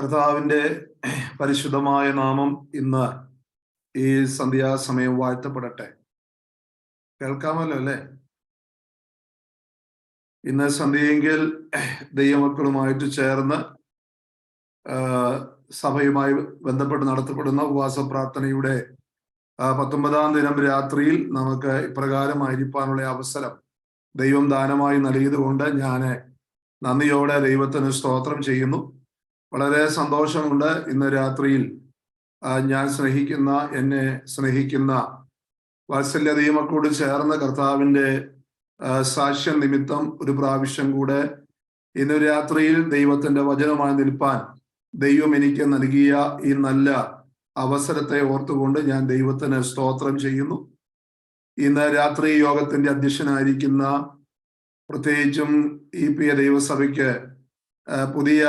കർത്താവിന്റെ പരിശുദ്ധമായ നാമം ഇന്ന് ഈ സന്ധ്യാസമയം വാഴ്ത്തപ്പെടട്ടെ. കേൾക്കാമല്ലോ അല്ലെ? ഇന്ന് സന്ധ്യയെങ്കിൽ ദൈവമക്കളുമായിട്ട് ചേർന്ന് സഭയുമായി ബന്ധപ്പെട്ട് നടത്തപ്പെടുന്ന ഉപവാസ പ്രാർത്ഥനയുടെ 19-ാം ദിനം രാത്രിയിൽ നമുക്ക് ഇപ്രകാരമായിരിക്കാനുള്ള അവസരം ദൈവം ദാനമായി നൽകിയതുകൊണ്ട് ഞാൻ നന്ദിയോടെ ദൈവത്തിന് സ്തോത്രം ചെയ്യുന്നു. വളരെ സന്തോഷമുണ്ട്. ഇന്ന് രാത്രിയിൽ ഞാൻ എന്നെ സ്നേഹിക്കുന്ന വാത്സല്യ ദൈവമക്കളോട് ചേർന്ന് കർത്താവിന്റെ സാക്ഷ്യം നിമിത്തം ഒരു പ്രാവശ്യം കൂടെ ഇന്ന് രാത്രിയിൽ ദൈവത്തിന്റെ വചനമായി നിൽപ്പാൻ ദൈവം എനിക്ക് നൽകിയ ഈ നല്ല അവസരത്തെ ഓർത്തുകൊണ്ട് ഞാൻ ദൈവത്തിന് സ്തോത്രം ചെയ്യുന്നു. ഇന്ന് രാത്രി യോഗത്തിന്റെ അധ്യക്ഷനായിരിക്കുന്ന പ്രത്യേകിച്ചും EPA ദൈവസഭയ്ക്ക് പുതിയ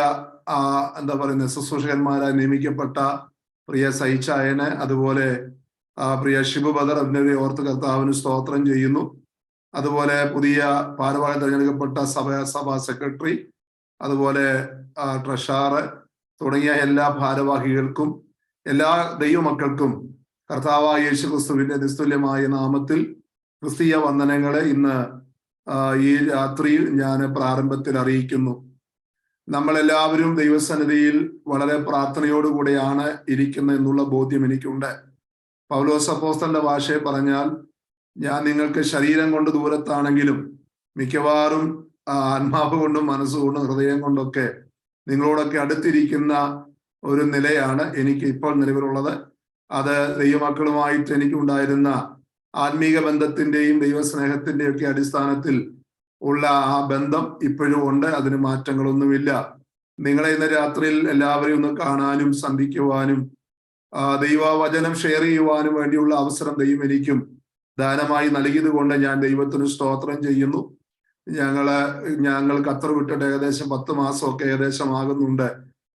ശുശ്രൂഷകന്മാരായി നിയമിക്കപ്പെട്ട പ്രിയ സൈച്ചായന്, അതുപോലെ പ്രിയ ഷിബു ബദർ, അതിനെ ഓർത്ത് കർത്താവിന് സ്തോത്രം ചെയ്യുന്നു. അതുപോലെ പുതിയ ഭാരവാഹി തെരഞ്ഞെടുക്കപ്പെട്ട സഭാ സെക്രട്ടറി, അതുപോലെ ട്രഷറർ തുടങ്ങിയ എല്ലാ ഭാരവാഹികൾക്കും എല്ലാ ദൈവമക്കൾക്കും കർത്താവായ യേശു ക്രിസ്തുവിന്റെ നിസ്തുല്യമായ നാമത്തിൽ ക്രിസ്തീയ വന്ദനങ്ങളെ ഇന്ന് ഈ രാത്രിയിൽ ഞാൻ പ്രാരംഭത്തിൽ അറിയിക്കുന്നു. നമ്മളെല്ലാവരും ദൈവസന്നിധിയിൽ വളരെ പ്രാർത്ഥനയോടുകൂടെയാണ് ഇരിക്കുന്നത് എന്നുള്ള ബോധ്യം എനിക്കുണ്ട്. പൗലോസ് അപ്പോസ്തലന്റെ ഭാഷയെ പറഞ്ഞാൽ, ഞാൻ നിങ്ങൾക്ക് ശരീരം കൊണ്ട് ദൂരത്താണെങ്കിലും മിക്കവാറും ആത്മാവ് കൊണ്ടും മനസ്സുകൊണ്ടും ഹൃദയം കൊണ്ടൊക്കെ നിങ്ങളോടൊക്കെ അടുത്തിരിക്കുന്ന ഒരു നിലയാണ് എനിക്ക് ഇപ്പോൾ നിലവിലുള്ളത്. അത് ദൈവമക്കളുമായിട്ട് എനിക്കുണ്ടായിരുന്ന ആത്മീക ബന്ധത്തിന്റെയും ദൈവസ്നേഹത്തിന്റെയും ഒക്കെ അടിസ്ഥാനത്തിൽ ഉള്ള ആ ബന്ധം ഇപ്പോഴും ഉണ്ട്. അതിന് മാറ്റങ്ങളൊന്നുമില്ല. നിങ്ങളെ ഇന്ന് രാത്രിയിൽ എല്ലാവരെയും ഒന്ന് കാണാനും സന്ധിക്കുവാനും ദൈവവചനം ഷെയർ ചെയ്യുവാനും വേണ്ടിയുള്ള അവസരം ദൈവം എനിക്കും ദാനമായി നൽകിയത് കൊണ്ട് ഞാൻ ദൈവത്തിന് സ്തോത്രം ചെയ്യുന്നു. ഞങ്ങൾ ഖത്തർ വിട്ടിട്ട് ഏകദേശം 10 മാസമൊക്കെ ഏകദേശം ആകുന്നുണ്ട്.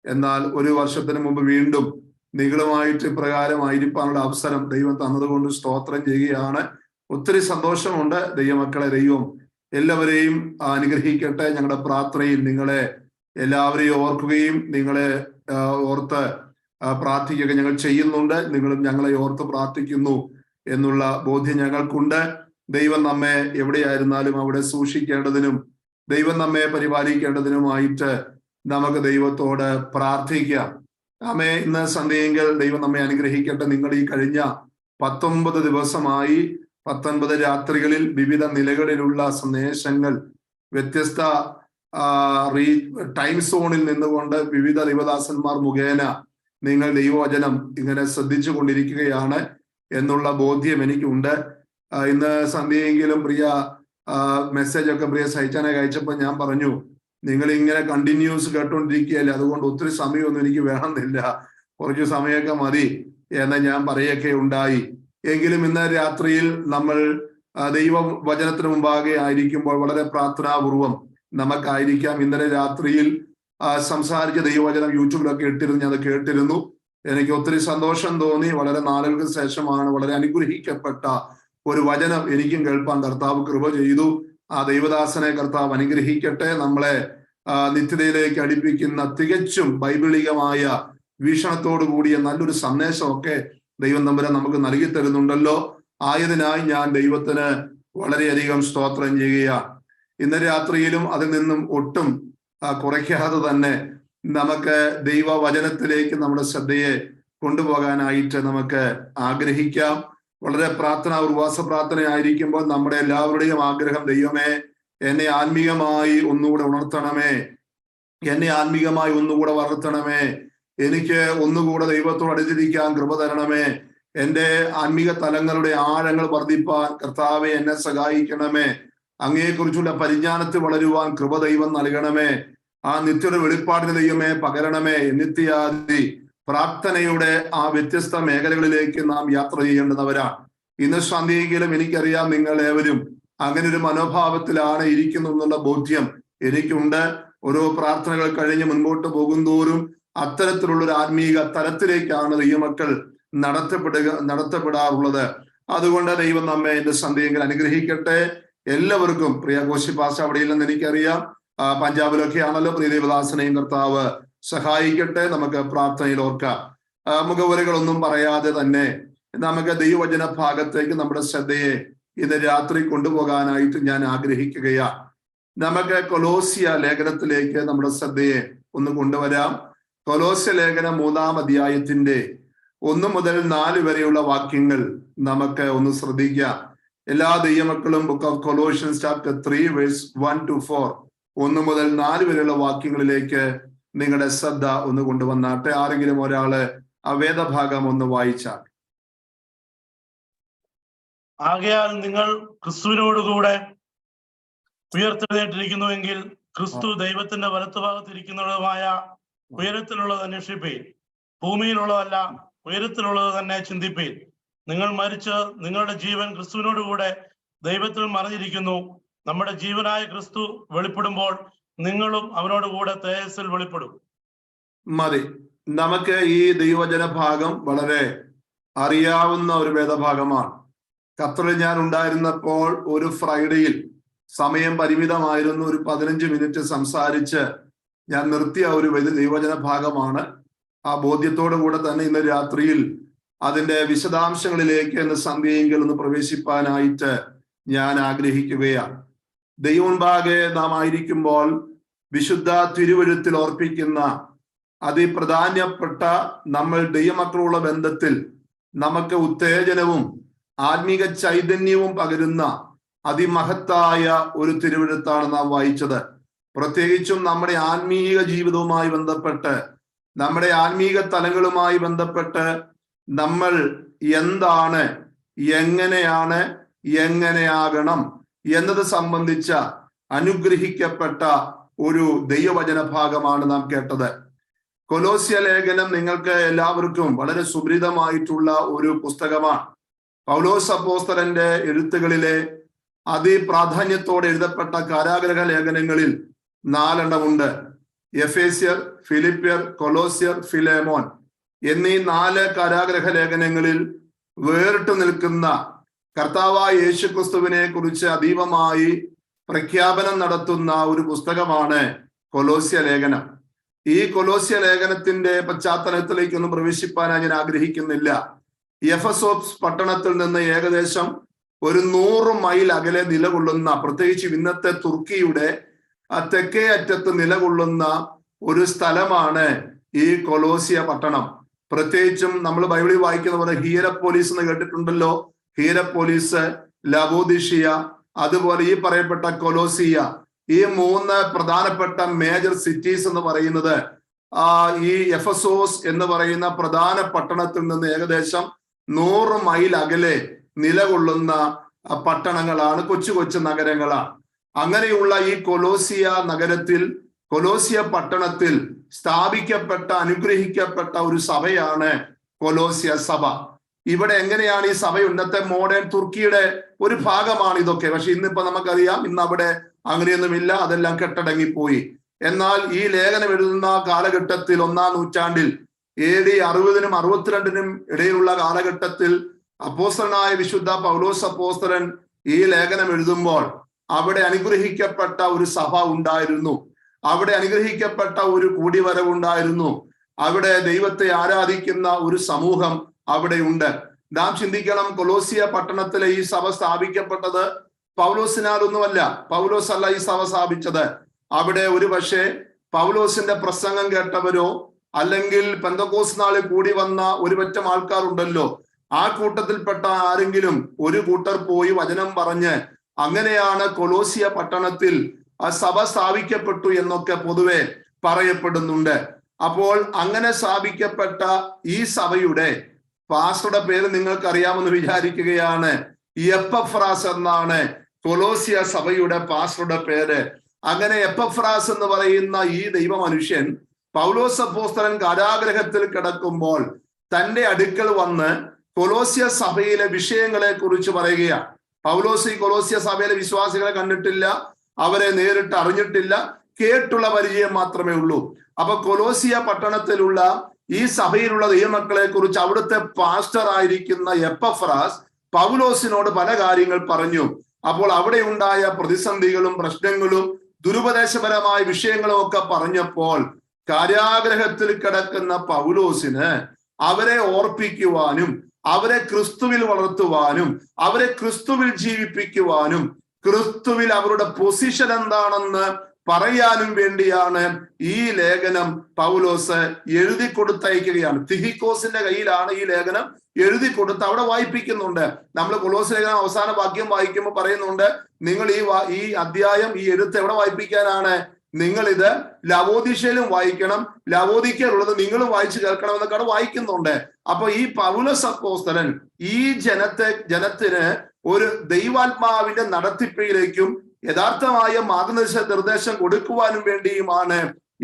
എന്നാൽ ഒരു വർഷത്തിന് മുമ്പ് വീണ്ടും നിങ്ങളുമായിട്ട് ഇപ്രകാരമായിരിക്കാനുള്ള അവസരം ദൈവം തന്നതുകൊണ്ട് സ്തോത്രം ചെയ്യുകയാണ്. ഒത്തിരി സന്തോഷമുണ്ട്. ദൈവമക്കളെ, ദൈവം എല്ലാവരെയും അനുഗ്രഹിക്കട്ടെ. ഞങ്ങളുടെ പ്രാർത്ഥനയിൽ നിങ്ങളെ എല്ലാവരെയും ഓർക്കുകയും നിങ്ങളെ ഓർത്ത് പ്രാർത്ഥിക്കുകയും ഞങ്ങൾ ചെയ്യുന്നുണ്ട്. നിങ്ങളും ഞങ്ങളെ ഓർത്ത് പ്രാർത്ഥിക്കുന്നു എന്നുള്ള ബോധ്യം ഞങ്ങൾക്കുണ്ട്. ദൈവം നമ്മെ എവിടെയായിരുന്നാലും അവിടെ സൂക്ഷിക്കേണ്ടതിനും ദൈവം നമ്മെ പരിപാലിക്കേണ്ടതിനുമായിട്ട് നമുക്ക് ദൈവത്തോട് പ്രാർത്ഥിക്കാം. ആമേ. ഇന്ന് സന്ധ്യയെങ്കിൽ ദൈവം നമ്മെ അനുഗ്രഹിക്കട്ടെ. നിങ്ങൾ ഈ കഴിഞ്ഞ 19 ദിവസമായി 19 രാത്രികളിൽ വിവിധ നിലകളിലുള്ള സന്ദേശങ്ങൾ വ്യത്യസ്ത ടൈം സോണിൽ നിന്നുകൊണ്ട് വിവിധ ദൈവദാസന്മാർ മുഖേന നിങ്ങൾ ദൈവവചനം ഇങ്ങനെ ശ്രദ്ധിച്ചു കൊണ്ടിരിക്കുകയാണ് എന്നുള്ള ബോധ്യം എനിക്കുണ്ട്. ഇന്ന് സന്ധ്യയെങ്കിലും പ്രിയ മെസ്സേജൊക്കെ പ്രിയ സഹിച്ചാനെ അയച്ചപ്പോൾ ഞാൻ പറഞ്ഞു, നിങ്ങൾ ഇങ്ങനെ കണ്ടിന്യൂസ് കേട്ടോണ്ടിരിക്കുകയല്ലേ, അതുകൊണ്ട് ഒത്തിരി സമയമൊന്നും എനിക്ക് വേണമെന്നില്ല, കുറച്ച് സമയമൊക്കെ മതി എന്ന് ഞാൻ പറയൊക്കെ ഉണ്ടായി. എങ്കിലും ഇന്ന് രാത്രിയിൽ നമ്മൾ ദൈവവചനത്തിന് മുമ്പാകെ ആയിരിക്കുമ്പോൾ വളരെ പ്രാർത്ഥനാപൂർവം നമുക്കായിരിക്കാം. ഇന്നലെ രാത്രിയിൽ സംസാരിച്ച ദൈവവചനം യൂട്യൂബിലൊക്കെ ഇട്ടിരുന്നു, ഞാൻ അത് കേട്ടിരുന്നു. എനിക്ക് ഒത്തിരി സന്തോഷം തോന്നി. വളരെ നാളുകൾക്ക് ശേഷമാണ് വളരെ അനുഗ്രഹിക്കപ്പെട്ട ഒരു വചനം എനിക്കും കേൾപ്പാൻ കർത്താവ് കൃപ ചെയ്തു. ആ ദൈവദാസനെ കർത്താവ് അനുഗ്രഹിക്കട്ടെ. നമ്മളെ നിത്യതയിലേക്ക് അടുപ്പിക്കുന്ന തികച്ചും ബൈബിളികമായ വീക്ഷണത്തോടു കൂടിയ നല്ലൊരു സന്ദേശമൊക്കെ ദൈവം തമ്പുരാൻ നമുക്ക് നൽകി തരുന്നുണ്ടല്ലോ. ആയതിനായി ഞാൻ ദൈവത്തിന് വളരെയധികം സ്തോത്രം ചെയ്യുകയാണ്. ഇന്ന് രാത്രിയിലും അതിൽ നിന്നും ഒട്ടും കുറയ്ക്കാതെ തന്നെ നമുക്ക് ദൈവവചനത്തിലേക്ക് നമ്മുടെ ശ്രദ്ധയെ കൊണ്ടുപോകാനായിട്ട് നമുക്ക് ആഗ്രഹിക്കാം. വളരെ ഉപവാസ പ്രാർത്ഥനയായിരിക്കുമ്പോൾ നമ്മുടെ എല്ലാവരുടെയും ആഗ്രഹം, ദൈവമേ എന്നെ ആത്മീയമായി ഒന്നുകൂടെ ഉണർത്തണമേ, എന്നെ ആത്മീയമായി ഒന്നുകൂടെ വളർത്തണമേ, എനിക്ക് ഒന്നുകൂടെ ദൈവത്തോട് അടുത്തിരിക്കാൻ കൃപ തരണമേ, എൻ്റെ ആത്മീക തലങ്ങളുടെ ആഴങ്ങൾ വർദ്ധിപ്പാൻ കർത്താവെ എന്നെ സഹായിക്കണമേ, അങ്ങയെക്കുറിച്ചുള്ള പരിജ്ഞാനത്തിൽ വളരുവാൻ കൃപ ദൈവം നൽകണമേ, ആ നിത്യയുടെ വെളിപ്പാടിന് ദൈവമേ പകരണമേ. നിത്യാദി പ്രാർത്ഥനയുടെ ആ വ്യത്യസ്ത മേഖലകളിലേക്ക് നാം യാത്ര ചെയ്യേണ്ടുന്നവരാണ്. ഇന്ന് സന്ധ്യയെങ്കിലും എനിക്കറിയാം നിങ്ങൾ ഏവരും അങ്ങനെ ഒരു മനോഭാവത്തിലാണ് ഇരിക്കുന്നു എന്നുള്ള ബോധ്യം എനിക്കുണ്ട്. ഓരോ പ്രാർത്ഥനകൾ കഴിഞ്ഞ് മുൻപോട്ട് പോകുന്തോറും അത്തരത്തിലുള്ള ഒരു ആത്മീക തലത്തിലേക്കാണ് ദൈവമക്കൾ നടത്തപ്പെടാറുള്ളത്. അതുകൊണ്ട് ദൈവം നമ്മെ എന്റെ സന്ധ്യയെങ്കിൽ അനുഗ്രഹിക്കട്ടെ. എല്ലാവർക്കും പ്രിയ കോശി പാസ്റ്റർ അവിടെ ഇല്ലെന്ന് എനിക്കറിയാം, പഞ്ചാബിലൊക്കെ ആണല്ലോ പ്രിയ ദേവദാസനെയും കർത്താവ് സഹായിക്കട്ടെ. നമുക്ക് പ്രാർത്ഥനയിൽ ഓർക്കാം. മുഖവുരകളൊന്നും പറയാതെ തന്നെ നമുക്ക് ദൈവവചന ഭാഗത്തേക്ക് നമ്മുടെ ശ്രദ്ധയെ ഇന്ന് രാത്രി കൊണ്ടുപോകാനായിട്ട് ഞാൻ ആഗ്രഹിക്കുകയാണ്. നമുക്ക് കൊലോസ്യ ലേഖനത്തിലേക്ക് നമ്മുടെ ശ്രദ്ധയെ ഒന്ന് കൊണ്ടുവരാം. കൊലോസ്യ ലേഖനം 3-ാം അധ്യായത്തിന്റെ 1 മുതൽ 4 വരെയുള്ള വാക്യങ്ങൾ നമുക്ക് ഒന്ന് ശ്രദ്ധിക്കാം. എല്ലാ ദൈവമക്കളും book of Colossians chapter 3 verse 1 to 4 1 മുതൽ 4 വരെയുള്ള വാക്യങ്ങളിലേക്ക് നിങ്ങളുടെ ശ്രദ്ധ ഒന്ന് കൊണ്ടുവന്നാട്ടെ. ആരെങ്കിലും ഒരാള് ആ വേദഭാഗം ഒന്ന് വായിച്ചാൽ. ആകയാൽ നിങ്ങൾ ക്രിസ്തുവിനോടുകൂടെ ഉയർത്തെഴുന്നേറ്റിരിക്കുന്നുവെങ്കിൽ ക്രിസ്തു ദൈവത്തിന്റെ വലത്തുഭാഗത്തിരിക്കുന്നതുമായ ഉയരത്തിലുള്ളത് അന്വേഷിപ്പീൻ. ഭൂമിയിലുള്ളതല്ല, ഉയരത്തിലുള്ളത് തന്നെ ചിന്തിപ്പീൻ. നിങ്ങൾ മരിച്ച് നിങ്ങളുടെ ജീവൻ ക്രിസ്തുവിനോടുകൂടെ ദൈവത്തിൽ മറഞ്ഞിരിക്കുന്നു. നമ്മുടെ ജീവനായ ക്രിസ്തു വെളിപ്പെടുമ്പോൾ നിങ്ങളും അവനോടുകൂടെ തേജസ്സിൽ വെളിപ്പെടും. മതി. നമുക്ക് ഈ ദൈവവചന ഭാഗം വളരെ അറിയാവുന്ന ഒരു വേദഭാഗമാണ്. ഖത്തറിൽ ഞാൻ ഉണ്ടായിരുന്നപ്പോൾ ഒരു ഫ്രൈഡേയിൽ സമയം പരിമിതമായിരുന്നു. ഒരു 15 മിനിറ്റ് സംസാരിച്ച് ഞാൻ നിർത്തിയ ഒരു ദൈവവചന ഭാഗമാണ്. ആ ബോധ്യത്തോടു കൂടെ തന്നെ ഇന്ന് രാത്രിയിൽ അതിന്റെ വിശദാംശങ്ങളിലേക്ക് ഇന്ന് സന്ധ്യയെങ്കിൽ ഒന്ന് പ്രവേശിപ്പാനായിട്ട് ഞാൻ ആഗ്രഹിക്കുകയാണ്. ദൈവമുൻപാകെ നാം ആയിരിക്കുമ്പോൾ വിശുദ്ധ തിരുവെഴുത്തിൽ ഓർപ്പിക്കുന്ന അതിപ്രധാനപ്പെട്ട നമ്മൾ ദൈവമക്കളുള്ള ബന്ധത്തിൽ നമുക്ക് ഉത്തേജനവും ആത്മീക ചൈതന്യവും പകരുന്ന അതിമഹത്തായ ഒരു തിരുവെഴുത്താണ് നാം വായിച്ചത്. പ്രത്യേകിച്ചും നമ്മുടെ ആത്മീക ജീവിതവുമായി ബന്ധപ്പെട്ട്, നമ്മുടെ ആത്മീക തലങ്ങളുമായി ബന്ധപ്പെട്ട് നമ്മൾ എന്താണ്, എങ്ങനെയാണ്, എങ്ങനെയാകണം എന്നത് സംബന്ധിച്ച അനുഗ്രഹിക്കപ്പെട്ട ഒരു ദൈവവചന ഭാഗമാണ് നാം കേട്ടത്. കൊലോസ്യ ലേഖനം നിങ്ങൾക്ക് എല്ലാവർക്കും വളരെ സുപരിതമായിട്ടുള്ള ഒരു പുസ്തകമാണ്. പൗലോസ് അപ്പോസ്തലന്റെ എഴുത്തുകളിലെ അതിപ്രാധാന്യത്തോടെ എഴുതപ്പെട്ട കാരാഗ്രഹ ലേഖനങ്ങളിൽ 4 എണ്ണമുണ്ട്. എഫേസ്യർ, ഫിലിപ്പിയർ, കൊലോസ്യർ, ഫിലേമോൻ എന്നീ 4 കാരാഗ്രഹ ലേഖനങ്ങളിൽ വേറിട്ട് നിൽക്കുന്ന കർത്താവായ യേശുക്രിസ്തുവിനെ കുറിച്ച് അതീവമായി പ്രഖ്യാപനം നടത്തുന്ന ഒരു പുസ്തകമാണ് കൊലോസ്യ ലേഖനം. ഈ കൊലോസ്യ ലേഖനത്തിന്റെ പശ്ചാത്തലത്തിലേക്കൊന്നും പ്രവേശിപ്പാനായി ഞാൻ ആഗ്രഹിക്കുന്നില്ല. എഫെസോസ് പട്ടണത്തിൽ നിന്ന് ഏകദേശം ഒരു 100 മൈൽ അകലെ നിലകൊള്ളുന്ന, പ്രത്യേകിച്ച് ഇന്നത്തെ തുർക്കിയുടെ തെക്കേ അറ്റത്ത് നിലകൊള്ളുന്ന ഒരു സ്ഥലമാണ് ഈ കൊലോസ്യ പട്ടണം. പ്രത്യേകിച്ചും നമ്മൾ ബൈബിളിൽ വായിക്കുന്ന പോലെ ഹീരപ്പോലീസ് എന്ന് കേട്ടിട്ടുണ്ടല്ലോ. ഹീരപ്പോലീസ്, ലവോദിഷിയ, അതുപോലെ ഈ പറയപ്പെട്ട കൊലോസിയ, ഈ 3 പ്രധാനപ്പെട്ട മേജർ സിറ്റീസ് എന്ന് പറയുന്നത് ഈ എഫെസോസ് എന്ന് പറയുന്ന പ്രധാന പട്ടണത്തിൽ നിന്ന് ഏകദേശം 100 മൈൽ അകലെ നിലകൊള്ളുന്ന പട്ടണങ്ങളാണ്, കൊച്ചു കൊച്ചു നഗരങ്ങളാണ്. അങ്ങനെയുള്ള ഈ കൊലോസിയ നഗരത്തിൽ, കൊലോസിയ പട്ടണത്തിൽ സ്ഥാപിക്കപ്പെട്ട, അനുഗ്രഹിക്കപ്പെട്ട ഒരു സഭയാണ് കൊലോസിയ സഭ. ഇവിടെ എങ്ങനെയാണ് ഈ സഭ? ഇന്നത്തെ മോഡേൺ തുർക്കിയുടെ ഒരു ഭാഗമാണ് ഇതൊക്കെ. പക്ഷെ ഇന്നിപ്പോ നമുക്കറിയാം, ഇന്ന് അവിടെ അങ്ങനെയൊന്നുമില്ല, അതെല്ലാം കെട്ടടങ്ങിപ്പോയി. എന്നാൽ ഈ ലേഖനം എഴുതുന്ന കാലഘട്ടത്തിൽ, 1-ാം നൂറ്റാണ്ടിൽ AD 60-നും 62-നും ഇടയിലുള്ള കാലഘട്ടത്തിൽ അപ്പോസ്തലനായ വിശുദ്ധ പൗലോസ് അപ്പോസ്തലൻ ഈ ലേഖനം എഴുതുമ്പോൾ അവിടെ അനുഗ്രഹിക്കപ്പെട്ട ഒരു സഭ ഉണ്ടായിരുന്നു. അവിടെ അനുഗ്രഹിക്കപ്പെട്ട ഒരു കൂടിവരവുണ്ടായിരുന്നു. അവിടെ ദൈവത്തെ ആരാധിക്കുന്ന ഒരു സമൂഹം അവിടെയുണ്ട്. നാം ചിന്തിക്കണം, കൊലോസിയ പട്ടണത്തിലെ ഈ സഭ സ്ഥാപിക്കപ്പെട്ടത് പൗലോസിനാലൊന്നുമല്ല. പൗലോസ് അല്ല ഈ സഭ സ്ഥാപിച്ചത്. അവിടെ ഒരു പക്ഷേ പൗലോസിന്റെ പ്രസംഗം കേട്ടവരോ അല്ലെങ്കിൽ പെന്തക്കോസ്ത് നാളിൽ കൂടി വന്ന ഒരുപറ്റം ആൾക്കാരുണ്ടല്ലോ, ആ കൂട്ടത്തിൽപ്പെട്ട ആരെങ്കിലും ഒരു കൂട്ടർ പോയി വചനം പറഞ്ഞ് അങ്ങനെയാണ് കൊലോസിയ പട്ടണത്തിൽ ആ സഭ സ്ഥാപിക്കപ്പെട്ടു എന്നൊക്കെ പൊതുവെ പറയപ്പെടുന്നുണ്ട്. അപ്പോൾ അങ്ങനെ സ്ഥാപിക്കപ്പെട്ട ഈ സഭയുടെ പാസ്റ്ററുടെ പേര് നിങ്ങൾക്ക് അറിയാമെന്ന് വിചാരിക്കുകയാണ്. എപ്പഫ്രാസ് എന്നാണ് കൊലോസിയ സഭയുടെ പാസ്റ്ററുടെ പേര്. അങ്ങനെ എപ്പഫ്രാസ് എന്ന് പറയുന്ന ഈ ദൈവ മനുഷ്യൻ പൗലോസ് അപ്പോസ്തലൻ കാരാഗ്രഹത്തിൽ കിടക്കുമ്പോൾ തന്റെ അടുക്കൽ വന്ന് കൊലോസ്യ സഭയിലെ വിഷയങ്ങളെ കുറിച്ച് പറയുകയാണ്. പൗലോസ് ഈ കൊലോസ്യ സഭയിലെ വിശ്വാസികളെ കണ്ടിട്ടില്ല, അവരെ നേരിട്ട് അറിഞ്ഞിട്ടില്ല, കേട്ടുള്ള പരിചയം മാത്രമേ ഉള്ളൂ. അപ്പൊ കൊലോസിയ പട്ടണത്തിലുള്ള ഈ സഭയിലുള്ള ദൈവമക്കളെ കുറിച്ച് അവിടുത്തെ പാസ്റ്റർ ആയിരിക്കുന്ന എപ്പഫ്രാസ് പൗലോസിനോട് പല കാര്യങ്ങൾ പറഞ്ഞു. അപ്പോൾ അവിടെ ഉണ്ടായ പ്രതിസന്ധികളും പ്രശ്നങ്ങളും ദുരുപദേശപരമായ വിഷയങ്ങളും ഒക്കെ പറഞ്ഞപ്പോൾ കാരാഗ്രഹത്തിൽ കിടക്കുന്ന പൗലോസിന് അവരെ ഓർപ്പിക്കുവാനും അവരെ ക്രിസ്തുവിൽ വളർത്തുവാനും അവരെ ക്രിസ്തുവിൽ ജീവിപ്പിക്കുവാനും ക്രിസ്തുവിൽ അവരുടെ പൊസിഷൻ എന്താണെന്ന് പറയാനും വേണ്ടിയാണ് ഈ ലേഖനം പൗലോസ് എഴുതി കൊടുത്തയക്കുകയാണ്. തിഹിക്കോസിന്റെ കയ്യിലാണ് ഈ ലേഖനം എഴുതി കൊടുത്ത് അവിടെ വായിപ്പിക്കുന്നുണ്ട്. നമ്മൾ കൊലോസ് ലേഖനം അവസാന വാക്യം വായിക്കുമ്പോൾ പറയുന്നുണ്ട്, നിങ്ങൾ ഈ അധ്യായം ഈ എഴുത്ത് എവിടെ വായിപ്പിക്കാനാണ്? നിങ്ങൾ ഇത് ലവോദിക്കയിലും വായിക്കണം, ലവോദിക്കയിലുള്ളത് നിങ്ങളും വായിച്ചു കേൾക്കണമെന്നൊക്കെ അവിടെ വായിക്കുന്നുണ്ട്. അപ്പൊ ഈ പൗലോസ് അപ്പോസ്തലൻ ഈ ജനത്തിന് ഒരു ദൈവാത്മാവിന്റെ നടത്തിപ്പിലേക്കും യഥാർത്ഥമായ മാർഗനിർദ്ദേശം കൊടുക്കുവാനും വേണ്ടിയുമാണ്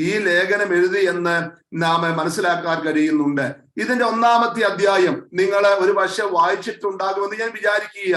ഈ ലേഖനം എഴുതി എന്ന് നാം മനസ്സിലാക്കാൻ കഴിയുന്നുണ്ട്. ഇതിന്റെ 1-ാമത്തെ അധ്യായം നിങ്ങൾ ഒരു പക്ഷെ വായിച്ചിട്ടുണ്ടാകുമെന്ന് ഞാൻ വിചാരിക്കുക.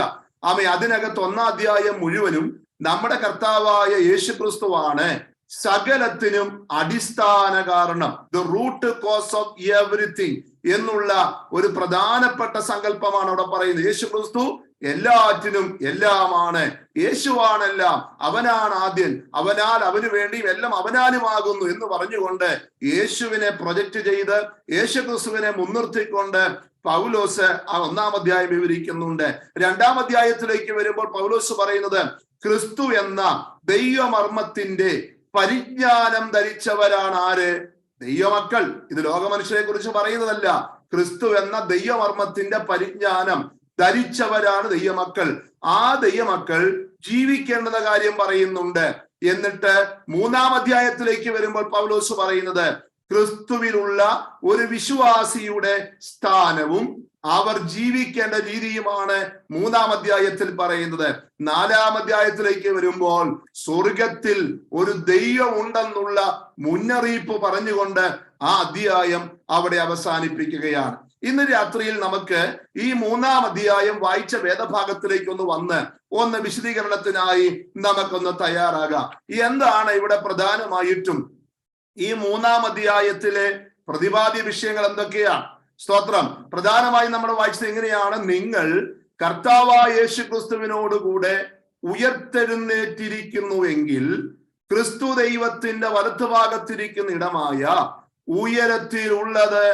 അതിനകത്ത് 1-ാം അധ്യായം മുഴുവനും നമ്മുടെ കർത്താവായ യേശുക്രിസ്തുവാണ് സകലത്തിനും അടിസ്ഥാന കാരണം, the root cause of everything എന്നുള്ള ഒരു പ്രധാനപ്പെട്ട സങ്കല്പമാണ് അവിടെ പറയുന്നത്. യേശുക്രിസ്തു എല്ലാറ്റിനും എല്ലാമാണ്, യേശുവാണെല്ലാം, അവനാണ് ആദ്യൻ, അവനാൽ അവന് വേണ്ടിയും എല്ലാം അവനാലുമാകുന്നു എന്ന് പറഞ്ഞുകൊണ്ട് യേശുവിനെ പ്രൊജക്ട് ചെയ്ത് യേശുക്രിസ്തുവിനെ മുൻനിർത്തിക്കൊണ്ട് പൗലോസ് ആ 1-ാം അധ്യായം വിവരിക്കുന്നുണ്ട്. 2-ാം അധ്യായത്തിലേക്ക് വരുമ്പോൾ പൗലോസ് പറയുന്നത് ക്രിസ്തു എന്ന ദൈവമർമ്മത്തിന്റെ പരിജ്ഞാനം ധരിച്ചവരാണ് ആര്? ദൈവമക്കൾ. ഇത് ലോകമനുഷ്യരെ കുറിച്ച് പറയുന്നതല്ല. ക്രിസ്തു എന്ന ദൈവമർമ്മത്തിന്റെ പരിജ്ഞാനം ധരിച്ചവരാണ് ദൈവമക്കൾ. ആ ദൈവമക്കൾ ജീവിക്കേണ്ടുന്ന കാര്യം പറയുന്നുണ്ട്. എന്നിട്ട് 3-ാം അധ്യായത്തിലേക്ക് വരുമ്പോൾ പൗലോസ് പറയുന്നത് ക്രിസ്തുവിലുള്ള ഒരു വിശ്വാസിയുടെ സ്ഥാനവും അവർ ജീവിക്കേണ്ട രീതിയുമാണ് 3-ാം അധ്യായത്തിൽ പറയുന്നത്. 4-ാം അധ്യായത്തിലേക്ക് വരുമ്പോൾ സ്വർഗത്തിൽ ഒരു ദൈവം ഉണ്ടെന്നുള്ള മുന്നറിയിപ്പ് പറഞ്ഞുകൊണ്ട് ആ അധ്യായം അവിടെ അവസാനിപ്പിക്കുകയാണ്. ഇന്ന് രാത്രിയിൽ നമുക്ക് ഈ 3-ാം അധ്യായം വായിച്ച വേദഭാഗത്തിലേക്ക് ഒന്ന് വിശദീകരണത്തിനായി നമുക്കൊന്ന് തയ്യാറാകാം. എന്താണ് ഇവിടെ പ്രധാനമായിട്ടും ഈ 3-ാം അധ്യായത്തിലെ പ്രതിപാദ്യ വിഷയങ്ങൾ എന്തൊക്കെയാണ്? സ്തോത്രം. പ്രധാനമായും നമ്മൾ വായിച്ചത് എങ്ങനെയാണ്? നിങ്ങൾ കർത്താവായ യേശുക്രിസ്തുവിനോടുകൂടെ ഉയർത്തെഴുന്നേറ്റിരിക്കുന്നുവെങ്കിൽ ക്രിസ്തു ദൈവത്തിന്റെ വലത്തുഭാഗത്തിരിക്കുന്ന ഇടമായ ഉയരത്തിലുള്ളത്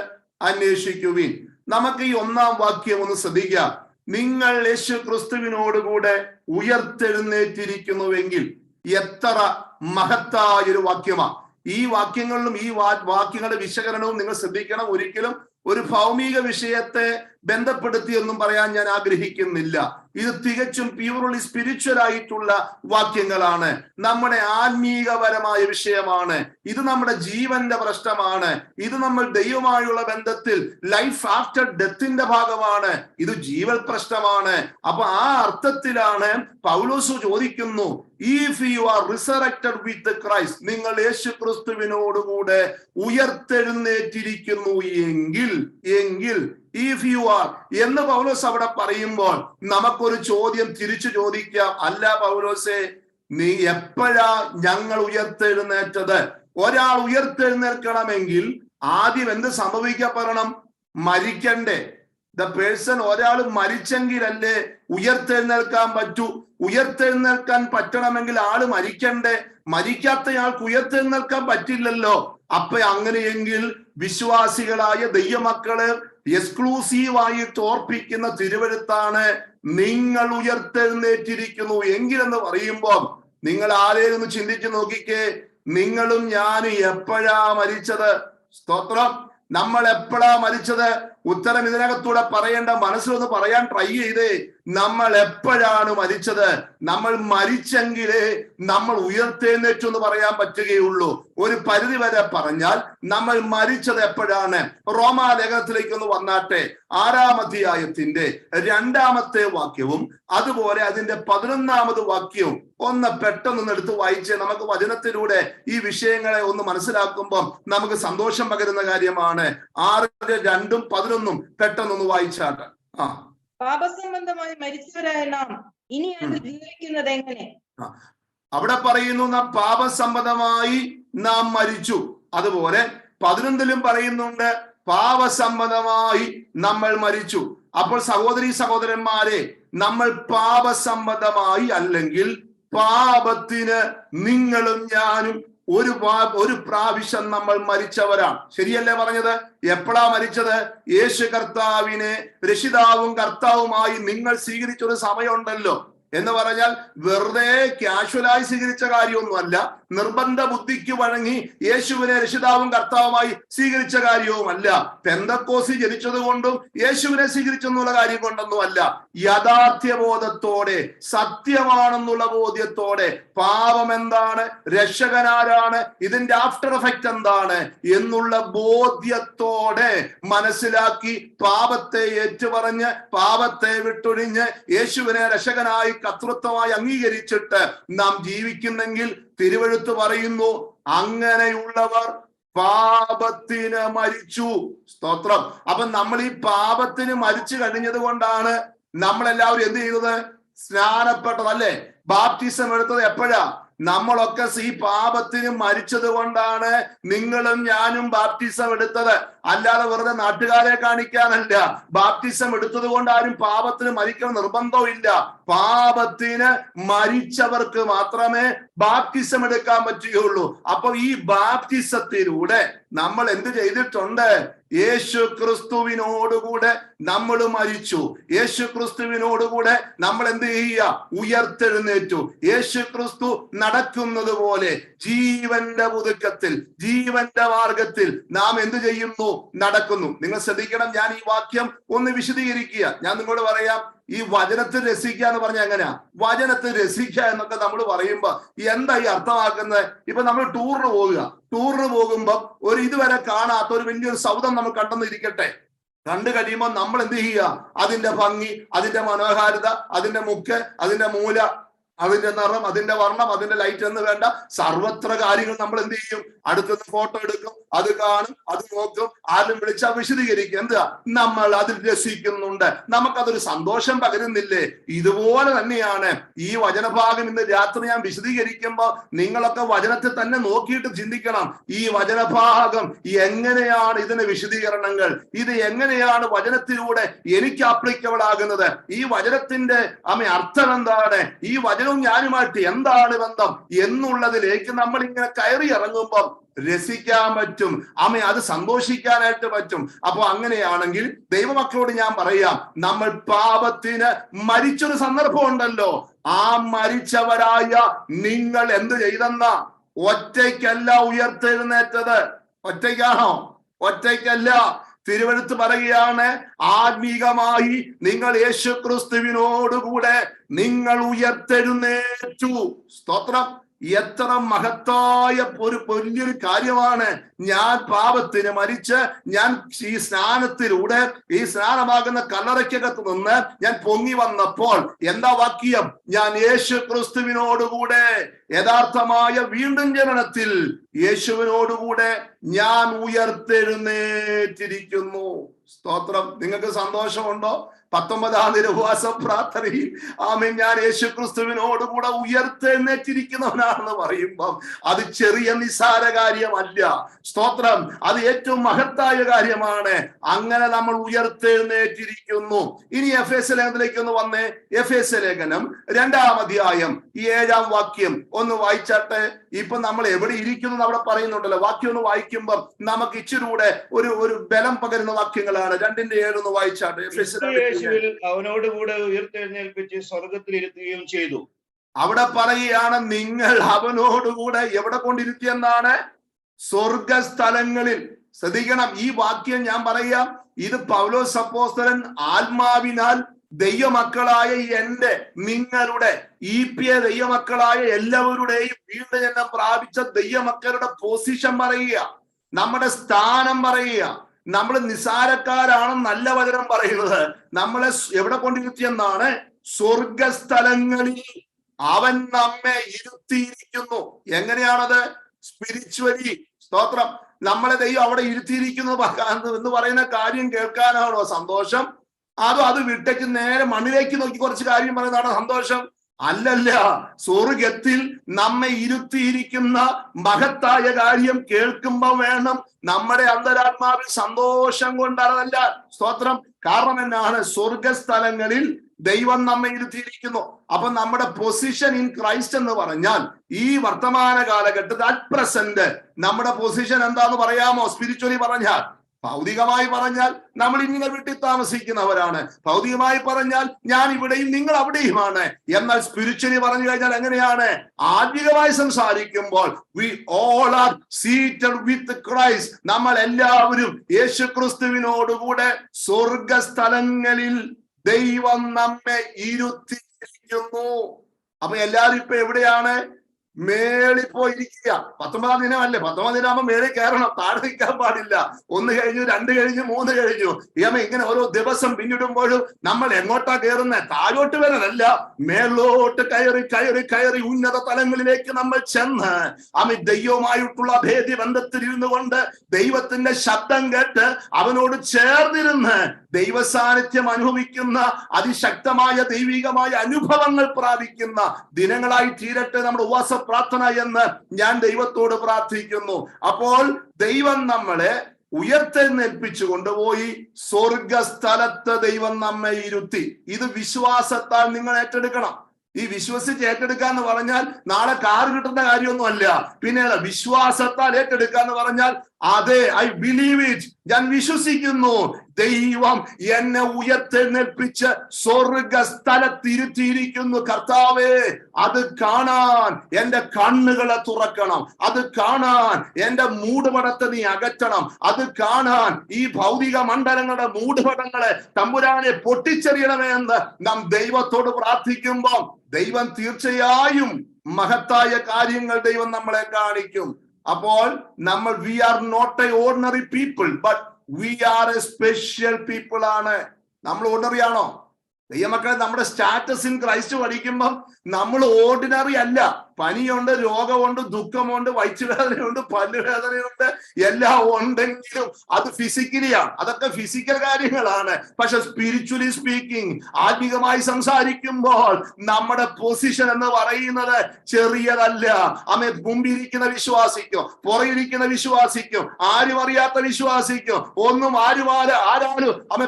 അന്വേഷിക്കുവിൻ. നമുക്ക് ഈ 1-ാം വാക്യം ഒന്ന് ശ്രദ്ധിക്കാം. നിങ്ങൾ യേശു ക്രിസ്തുവിനോടുകൂടെ ഉയർത്തെഴുന്നേറ്റിരിക്കുന്നുവെങ്കിൽ. എത്ര മഹത്തായൊരു വാക്യമാണ്! ഈ വാക്യങ്ങളിലും ഈ വാക്യങ്ങളുടെ വിശകലനവും നിങ്ങൾ ശ്രദ്ധിക്കണം. ഒരിക്കലും ഒരു ഭൗമിക വിഷയത്തെ ബന്ധപ്പെടുത്തിയൊന്നും പറയാൻ ഞാൻ ആഗ്രഹിക്കുന്നില്ല. ഇത് തികച്ചും പ്യൂർലി സ്പിരിച്വൽ ആയിട്ടുള്ള വാക്യങ്ങളാണ്. നമ്മുടെ ആത്മീകപരമായ വിഷയമാണ്. ഇത് നമ്മുടെ ജീവന്റെ പ്രശ്നമാണ്. ഇത് നമ്മൾ ദൈവമായുള്ള ബന്ധത്തിൽ ലൈഫ് ആഫ്റ്റർ ഡെത്തിന്റെ ഭാഗമാണ്. ഇത് ജീവൽ പ്രശ്നമാണ്. അപ്പൊ ആ അർത്ഥത്തിലാണ് പൗലോസ് ചോദിക്കുന്നു, if you are resurrected with Christ, നിങ്ങൾ യേശു ക്രിസ്തുവിനോടുകൂടെ ഉയർത്തെഴുന്നേറ്റിരിക്കുന്നു എങ്കിൽ ഇഫ് യു ആർ എന്ന് പൗലോസ് അവിടെ പറയുമ്പോൾ നമുക്കൊരു ചോദ്യം തിരിച്ചു ചോദിക്കാം. അല്ല പൗലോസേ, നീ എപ്പോഴാ ഞങ്ങൾ ഉയർത്തെഴുന്നേറ്റത്? ഒരാൾ ഉയർത്തെഴുന്നേൽക്കണമെങ്കിൽ ആദ്യം എന്ത് സംഭവിക്കപ്പെടണം? മരിക്കണ്ടേ? ഒരാൾ മരിച്ചെങ്കിലല്ലേ ഉയർത്തെഴുന്നേൽക്കാൻ പറ്റൂ. ഉയർത്തെഴുന്നേൽക്കാൻ പറ്റണമെങ്കിൽ ആള് മരിക്കണ്ടേ? മരിക്കാത്തയാൾക്ക് ഉയർത്തെഴുന്നേൽക്കാൻ പറ്റില്ലല്ലോ. അപ്പൊ അങ്ങനെയെങ്കിൽ വിശ്വാസികളായ ദൈവമക്കളെ എക്സ്ക്ലൂസീവായിട്ട് ഓർപ്പിക്കുന്ന തിരുവെഴുത്താണ് നിങ്ങൾ ഉയർത്തെഴുന്നേറ്റിരിക്കുന്നു എങ്കിലെന്ന് പറയുമ്പോൾ നിങ്ങൾ ആരെയും ഒന്ന് ചിന്തിച്ചു നോക്കിക്കേ. നിങ്ങളും ഞാനും എപ്പോഴാ മരിച്ചത്? സ്തോത്രം. നമ്മൾ എപ്പോഴാ മരിച്ചത്? ഉത്തരം ഇതിനകത്തൂടെ പറയേണ്ട, മനസ്സിലൊന്ന് പറയാൻ ട്രൈ ചെയ്തേ. നമ്മൾ എപ്പോഴാണ് മരിച്ചത്? നമ്മൾ മരിച്ചെങ്കിലേ നമ്മൾ ഉയർത്തെഴുന്നേറ്റു എന്ന് പറയാൻ പറ്റുകയുള്ളൂ. ഒരു പരിധി വരെ പറഞ്ഞാൽ നമ്മൾ മരിച്ചത് എപ്പോഴാണ്? റോമാലേഖനത്തിലേക്ക് ഒന്ന് വന്നാട്ടെ. 6-ാം അധ്യായത്തിന്റെ 2-ാമത്തെ വാക്യവും അതുപോലെ അതിന്റെ 11-ാമത് വാക്യവും ഒന്ന് പെട്ടെന്ന് എടുത്ത് വായിച്ച് നമുക്ക് വചനത്തിലൂടെ ഈ വിഷയങ്ങളെ ഒന്ന് മനസ്സിലാക്കുമ്പോൾ നമുക്ക് സന്തോഷം പകരുന്ന കാര്യമാണ്. 6-2 11 പെട്ടെന്നൊന്ന് വായിച്ചാട്ടെ. പാപസംബന്ധമായി മരിച്ചവരായ നാം ഇനിയാണ് ജീവിക്കുന്നത് എങ്ങനെ? അവിടെ പറയുന്നു നാം പാപസംബന്ധമായി നാം മരിച്ചു. അതുപോലെ 11-ലും പറയുന്നുണ്ട് പാപസംബന്ധമായി നമ്മൾ മരിച്ചു. അപ്പോൾ സഹോദരീ സഹോദരന്മാരെ, നമ്മൾ പാപസംബന്ധമായി അല്ലെങ്കിൽ പാപത്തിന് നിങ്ങളും ഞാനും ഒരു പ്രാവശ്യം നമ്മൾ മരിച്ചവരാണ്. ശരിയല്ലേ പറഞ്ഞത്? എപ്പോഴാ മരിച്ചത്? യേശു കർത്താവിനെ രക്ഷിതാവും കർത്താവുമായി നിങ്ങൾ സ്വീകരിച്ചൊരു സമയമുണ്ടല്ലോ. എന്ന് പറഞ്ഞാൽ വെറുതെ കാഷ്വലായി സ്വീകരിച്ച കാര്യമൊന്നുമല്ല, നിർബന്ധ ബുദ്ധിക്ക് വഴങ്ങി യേശുവിനെ രക്ഷിതാവും കർത്താവുമായി സ്വീകരിച്ച കാര്യവുമല്ല. പെന്തക്കോസ്തി ജനിച്ചത് കൊണ്ടും യേശുവിനെ സ്വീകരിച്ചെന്നുള്ള കാര്യം കൊണ്ടൊന്നുമല്ല. യാഥാർത്ഥ്യബോധത്തോടെ, സത്യമാണെന്നുള്ള ബോധ്യത്തോടെ, പാപം എന്താണ്, രക്ഷകനാരാണ്, ഇതിന്റെ ആഫ്റ്റർ എഫക്റ്റ് എന്താണ് എന്നുള്ള ബോധ്യത്തോടെ മനസ്സിലാക്കി പാപത്തെ ഏറ്റുപറഞ്ഞ് പാപത്തെ വിട്ടൊഴിഞ്ഞ് യേശുവിനെ രക്ഷകനായി കർത്തൃത്വമായി അംഗീകരിച്ചിട്ട് നാം ജീവിക്കുന്നെങ്കിൽ തിരുവെഴുത്ത് പറയുന്നു, അങ്ങനെയുള്ളവർ പാപത്തിന് മരിച്ചു. സ്തോത്രം. അപ്പൊ നമ്മൾ ഈ പാപത്തിന് മരിച്ചു കഴിഞ്ഞത് കൊണ്ടാണ് നമ്മളെല്ലാവരും എന്ത് ചെയ്തത്? സ്നാനപ്പെട്ടതല്ലേ? ബാപ്റ്റിസം എടുത്തത് എപ്പോഴാ? നമ്മളൊക്കെ ഈ പാപത്തിന് മരിച്ചത് കൊണ്ടാണ് നിങ്ങളും ഞാനും ബാപ്റ്റിസം എടുത്തത്. അല്ലാതെ വെറുതെ നാട്ടുകാരെ കാണിക്കാനല്ല. ബാപ്റ്റിസം എടുത്തത് കൊണ്ട് ആരും പാപത്തിന് മരിക്കണം നിർബന്ധമില്ല. പാപത്തിന് മരിച്ചവർക്ക് മാത്രമേ ബാപ്റ്റിസം എടുക്കാൻ പറ്റുകയുള്ളൂ. അപ്പൊ ഈ ബാപ്റ്റിസത്തിലൂടെ നമ്മൾ എന്ത് ചെയ്തിട്ടുണ്ട്? യേശു ക്രിസ്തുവിനോടുകൂടെ നമ്മൾ മരിച്ചു. യേശു ക്രിസ്തുവിനോടുകൂടെ നമ്മൾ എന്ത് ചെയ്യുക? ഉയർത്തെഴുന്നേറ്റു. യേശു ക്രിസ്തു നടക്കുന്നത് പോലെ ജീവന്റെ പുതുക്കത്തിൽ, ജീവന്റെ മാർഗത്തിൽ നാം എന്ത് ചെയ്യുന്നു? നടക്കുന്നു. നിങ്ങൾ ശ്രദ്ധിക്കണം, ഞാൻ ഈ വാക്യം ഒന്ന് വിശദീകരിക്കുക. ഞാൻ നിങ്ങളോട് പറയാം, ഈ വചനത്തിൽ രസിക്കുക എന്ന് പറഞ്ഞാൽ എങ്ങനെയാ? വചനത്തിൽ രസിക്കുക എന്നൊക്കെ നമ്മൾ പറയുമ്പോ എന്താ ഈ അർത്ഥമാക്കുന്നത്? ഇപ്പൊ നമ്മൾ ടൂറിന് പോകുമ്പോ ഒരു ഇതുവരെ കാണാത്ത ഒരു വലിയൊരു സൗധം നമ്മൾ കണ്ടെന്നിരിക്കട്ടെ. കണ്ടു കഴിയുമ്പോൾ നമ്മൾ എന്ത് ചെയ്യുക? അതിന്റെ ഭംഗി, അതിന്റെ മനോഹാരിത, അതിന്റെ മുക്ക്, അതിന്റെ മൂല, അതിന്റെ നിറം, അതിന്റെ വർണ്ണം, അതിന്റെ ലൈറ്റ് എന്ന് വേണ്ട സർവത്ര കാര്യങ്ങൾ നമ്മൾ എന്ത് ചെയ്യും? അടുത്തത് ഫോട്ടോ എടുക്കും, അത് കാണും, അത് നോക്കും, ആരും വിളിച്ചാൽ വിശദീകരിക്കും. എന്താ? നമ്മൾ അതിൽ രസിക്കുന്നുണ്ട്. നമുക്കതൊരു സന്തോഷം പകരുന്നില്ലേ? ഇതുപോലെ തന്നെയാണ് ഈ വചനഭാഗം. ഇന്ന് രാത്രി ഞാൻ വിശദീകരിക്കുമ്പോൾ നിങ്ങളൊക്കെ വചനത്തിൽ തന്നെ നോക്കിയിട്ട് ചിന്തിക്കണം, ഈ വചനഭാഗം എങ്ങനെയാണ് ഇതിന് വിശദീകരണങ്ങൾ, ഇത് എങ്ങനെയാണ് വചനത്തിലൂടെ എനിക്ക് ആപ്ലിക്കബിൾ ആകുന്നത്, ഈ വചനത്തിന്റെ അർത്ഥം എന്താണ്, ഈ വചനവും ഞാനുമായിട്ട് എന്താണ് ബന്ധം എന്നുള്ളതിലേക്ക് നമ്മൾ ഇങ്ങനെ കയറി ഇറങ്ങുമ്പം രസിക്കാൻ പറ്റും. അത് സന്തോഷിക്കാനായിട്ട് പറ്റും. അപ്പൊ അങ്ങനെയാണെങ്കിൽ ദൈവമക്കളോട് ഞാൻ പറയാം, നമ്മൾ പാപത്തിന് മരിച്ചൊരു സന്ദർഭം ഉണ്ടല്ലോ. ആ മരിച്ചവരായ നിങ്ങൾ എന്ത് ചെയ്തെന്ന? ഒറ്റയ്ക്കല്ല ഉയർത്തെഴുന്നേറ്റത്. ഒറ്റയ്ക്കാണോ? ഒറ്റയ്ക്കല്ല. തിരുവെഴുത്ത് പറയുകയാണ്, ആത്മീകമായി നിങ്ങൾ യേശു ക്രിസ്തുവിനോടുകൂടെ നിങ്ങൾ ഉയർത്തെഴുന്നേറ്റു. സ്തോത്രം. എത്ര മഹത്തായ ഒരു വലിയൊരു കാര്യമാണ്. ഞാൻ പാപത്തിന് മരിച്ച് ഞാൻ ഈ സ്നാനത്തിലൂടെ, ഈ സ്നാനമാകുന്ന കല്ലറയ്ക്കകത്ത് നിന്ന് ഞാൻ പൊങ്ങി വന്നപ്പോൾ എന്താ വാക്യം? ഞാൻ യേശു ക്രിസ്തുവിനോടുകൂടെ യഥാർത്ഥമായ വീണ്ടും ജനനത്തിൽ യേശുവിനോടുകൂടെ ഞാൻ ഉയർത്തെഴുന്നേറ്റിരിക്കുന്നു. സ്തോത്രം. നിങ്ങൾക്ക് സന്തോഷമുണ്ടോ? 19-ാം ദിന ഉപവാസ പ്രാർത്ഥനയിൽ ആമേൻ, ഞാൻ യേശു ക്രിസ്തുവിനോടുകൂടെ ഉയർത്തെഴുന്നേറ്റിരിക്കുന്നവനാണെന്ന് പറയുമ്പം അത് ചെറിയ നിസ്സാര കാര്യമല്ല. സ്തോത്രം. അത് ഏറ്റവും മഹത്തായ കാര്യമാണ്. അങ്ങനെ നമ്മൾ ഉയർത്തെഴുന്നേറ്റിരിക്കുന്നു. ഇനി എഫേസ്യ ലേഖനത്തിലേക്ക് ഒന്ന് വന്നേ. എഫേസ്യ ലേഖനം 2-ാം അധ്യായം 7-ാം വാക്യം ഒന്ന് വായിച്ചാട്ടെ. ഇപ്പൊ നമ്മൾ എവിടെ ഇരിക്കുന്നു അവിടെ പറയുന്നുണ്ടല്ലോ. വാക്യം ഒന്ന് വായിക്കുമ്പം നമുക്ക് ഇച്ചിരൂടെ ഒരു ബലം പകരുന്ന വാക്യങ്ങളാണ്. 2-7 ഒന്ന് വായിച്ചാട്ടെ. അവനോടുകൂടെ ഉയർത്തെഴുന്നേൽപ്പിച്ച് സ്വർഗത്തിൽ ഇരുത്തുകയും ചെയ്തു. അവിടെ പറയുകയാണ്, നിങ്ങൾ അവനോടുകൂടെ എവിടെ കൊണ്ടിരുത്തിയെന്നാണ്? സ്വർഗസ്ഥലങ്ങളിൽ. ശ്രദ്ധിക്കണം, ഈ വാക്യം ഞാൻ പറയാം, ഇത് പൗലോസ് അപ്പോസ്തലൻ ആത്മാവിനാൽ ദൈവമക്കളായ എന്റെ, നിങ്ങളുടെ, ദൈവമക്കളായ എല്ലാവരുടെയും വീണ്ടും ജനനം പ്രാപിച്ച ദൈവമക്കളുടെ പൊസിഷൻ പറയുക, നമ്മുടെ സ്ഥാനം പറയുക. നമ്മൾ നിസാരക്കാരാണെന്നല്ല വചനം പറയുന്നത്. നമ്മളെ എവിടെ കൊണ്ടിരുത്തിയെന്നാണ്? സ്വർഗസ്ഥലങ്ങളിൽ അവൻ നമ്മെ ഇരുത്തിയിരിക്കുന്നു. എങ്ങനെയാണത്? സ്പിരിച്വലി. സ്തോത്രം. നമ്മളെ ദൈവം അവിടെ ഇരുത്തിയിരിക്കുന്നു എന്ന് പറയുന്ന കാര്യം കേൾക്കാനാണോ സന്തോഷം? അത് വിട്ടേക്ക് നേരെ മണ്ണിലേക്ക് നോക്കി കുറച്ച് കാര്യം പറയുന്നതാണോ സന്തോഷം? അല്ലല്ല. സ്വർഗത്തിൽ നമ്മെ ഇരുത്തിയിരിക്കുന്ന മഹത്തായ കാര്യം കേൾക്കുമ്പോൾ വേണം നമ്മുടെ അന്തരാത്മാവിൽ സന്തോഷം കൊണ്ടതല്ല. സ്തോത്രം. കാരണം എന്നാണ്? സ്വർഗസ്ഥലങ്ങളിൽ ദൈവം നമ്മെ ഇരുത്തിയിരിക്കുന്നു. അപ്പൊ നമ്മുടെ പൊസിഷൻ ഇൻ ക്രൈസ്റ്റ് എന്ന് പറഞ്ഞാൽ ഈ വർത്തമാന കാലഘട്ടത്തിൽ അറ്റ് പ്രസന്റ് നമ്മുടെ പൊസിഷൻ എന്താന്ന് പറയാമോ? സ്പിരിച്വലി പറഞ്ഞാൽ, ഭൗതികമായി പറഞ്ഞാൽ നമ്മൾ ഇങ്ങനെ വീട്ടിൽ താമസിക്കുന്നവരാണ്. ഭൗതികമായി പറഞ്ഞാൽ ഞാൻ ഇവിടെയും നിങ്ങൾ അവിടെയുമാണ്. എന്നാൽ സ്പിരിച്വലി പറഞ്ഞു കഴിഞ്ഞാൽ എങ്ങനെയാണ്? ആത്മീകമായി സംസാരിക്കുമ്പോൾ we all are seated with Christ. നമ്മൾ എല്ലാവരും യേശുക്രിസ്തുവിനോടുകൂടെ സ്വർഗസ്ഥലങ്ങളിൽ ദൈവം നമ്മെ ഇരുത്തിയിരിക്കുന്നു. അപ്പൊ എല്ലാവരും ഇപ്പൊ എവിടെയാണ്? മേളിൽ പോയിരിക്കുക. 19-ാം ദിനമല്ലേ? 19-ാം ദിനമാകുമ്പോ മേളിൽ കയറണം, താഴെ നിൽക്കാൻ പാടില്ല. 1 കഴിഞ്ഞു, 2 കഴിഞ്ഞു, 3 കഴിഞ്ഞു. ഇങ്ങനെ ഓരോ ദിവസം പിന്നിടുമ്പോഴും നമ്മൾ എങ്ങോട്ടാ കയറുന്നത്? താഴോട്ട് വരാനല്ല, മേലോട്ട് കയറി കയറി കയറി ഉന്നത തലങ്ങളിലേക്ക് നമ്മൾ ചെന്ന് ദൈവവുമായിട്ടുള്ള അഭേദ്യ ബന്ധത്തിൽ ഇരുന്നു കൊണ്ട് ദൈവത്തിന്റെ ശബ്ദം കേട്ട് അവനോട് ചേർന്നിരുന്ന് ദൈവ സാന്നിധ്യം അനുഭവിക്കുന്ന അതിശക്തമായ ദൈവികമായ അനുഭവങ്ങൾ പ്രാപിക്കുന്ന ദിനങ്ങളായി തീരട്ടെ നമ്മുടെ ഉപവാസ പ്രാർത്ഥന എന്ന് ഞാൻ ദൈവത്തോട് പ്രാർത്ഥിക്കുന്നു. അപ്പോൾ ദൈവം നമ്മളെ ഉയർത്തെഴുന്നേൽപ്പിച്ചു കൊണ്ടുപോയി സ്വർഗസ്ഥലത്ത് ദൈവം നമ്മെ ഇരുത്തി. ഇത് വിശ്വാസത്താൽ നിങ്ങൾ ഏറ്റെടുക്കണം. ഈ വിശ്വസിച്ച് ഏറ്റെടുക്കുക എന്ന് പറഞ്ഞാൽ നാളെ കാർ കിട്ടുന്ന കാര്യമൊന്നും അല്ല. പിന്നെ വിശ്വാസത്താൽ ഏറ്റെടുക്കുക എന്ന് പറഞ്ഞാൽ അതെ, ഐ ബിലീവ് ഇറ്റ്, ഞാൻ വിശ്വസിക്കുന്നു ദൈവം എന്നെ ഉയർത്തെഴുന്നേൽപ്പിച്ച് സ്വർഗസ്ഥലത്തിരുത്തിയിരിക്കുന്നു. കർത്താവേ, അത് കാണാൻ എന്റെ കണ്ണുകളെ തുറക്കണം. അത് കാണാൻ എന്റെ മൂടുപടത്തെ നീ അകറ്റണം. അത് കാണാൻ ഈ ഭൗതിക മണ്ഡലങ്ങളുടെ മൂടുപടങ്ങളെ തമ്പുരാനെ പൊട്ടിച്ചെറിയണമേ എന്ന് നാം ദൈവത്തോട് പ്രാർത്ഥിക്കുമ്പോൾ ദൈവം തീർച്ചയായും മഹത്തായ കാര്യങ്ങൾ ദൈവം നമ്മളെ കാണിക്കും. അപ്പോൾ നമ്മൾ we are not a ordinary people, but we are a special people ആണ്. നമ്മൾ ഓർഡിനറി ആണോ? ദൈവമക്കളെ, നമ്മുടെ സ്റ്റാറ്റസ് ഇൻ ക്രൈസ്റ്റ് പഠിക്കുമ്പം നമ്മൾ ഓർഡിനറി അല്ല. പനിയുണ്ട്, രോഗമുണ്ട്, ദുഃഖമുണ്ട്, വയറ്റുവേദനയുണ്ട്, പല്ലുവേദനയുണ്ട്, എല്ലാം ഉണ്ടെങ്കിലും അത് ഫിസിക്കലിയാണ്. അതൊക്കെ ഫിസിക്കൽ കാര്യങ്ങളാണ്. പക്ഷെ സ്പിരിച്വലി സ്പീക്കിംഗ്, ആത്മീകമായി സംസാരിക്കുമ്പോൾ നമ്മുടെ പൊസിഷൻ എന്ന് പറയുന്നത് ചെറിയതല്ല. മുമ്പിരിക്കുന്ന വിശ്വാസിക്കും, പുറയിരിക്കുന്ന വിശ്വാസിക്കും, ആരും അറിയാത്ത വിശ്വാസിക്കും, ഒന്നും ആരും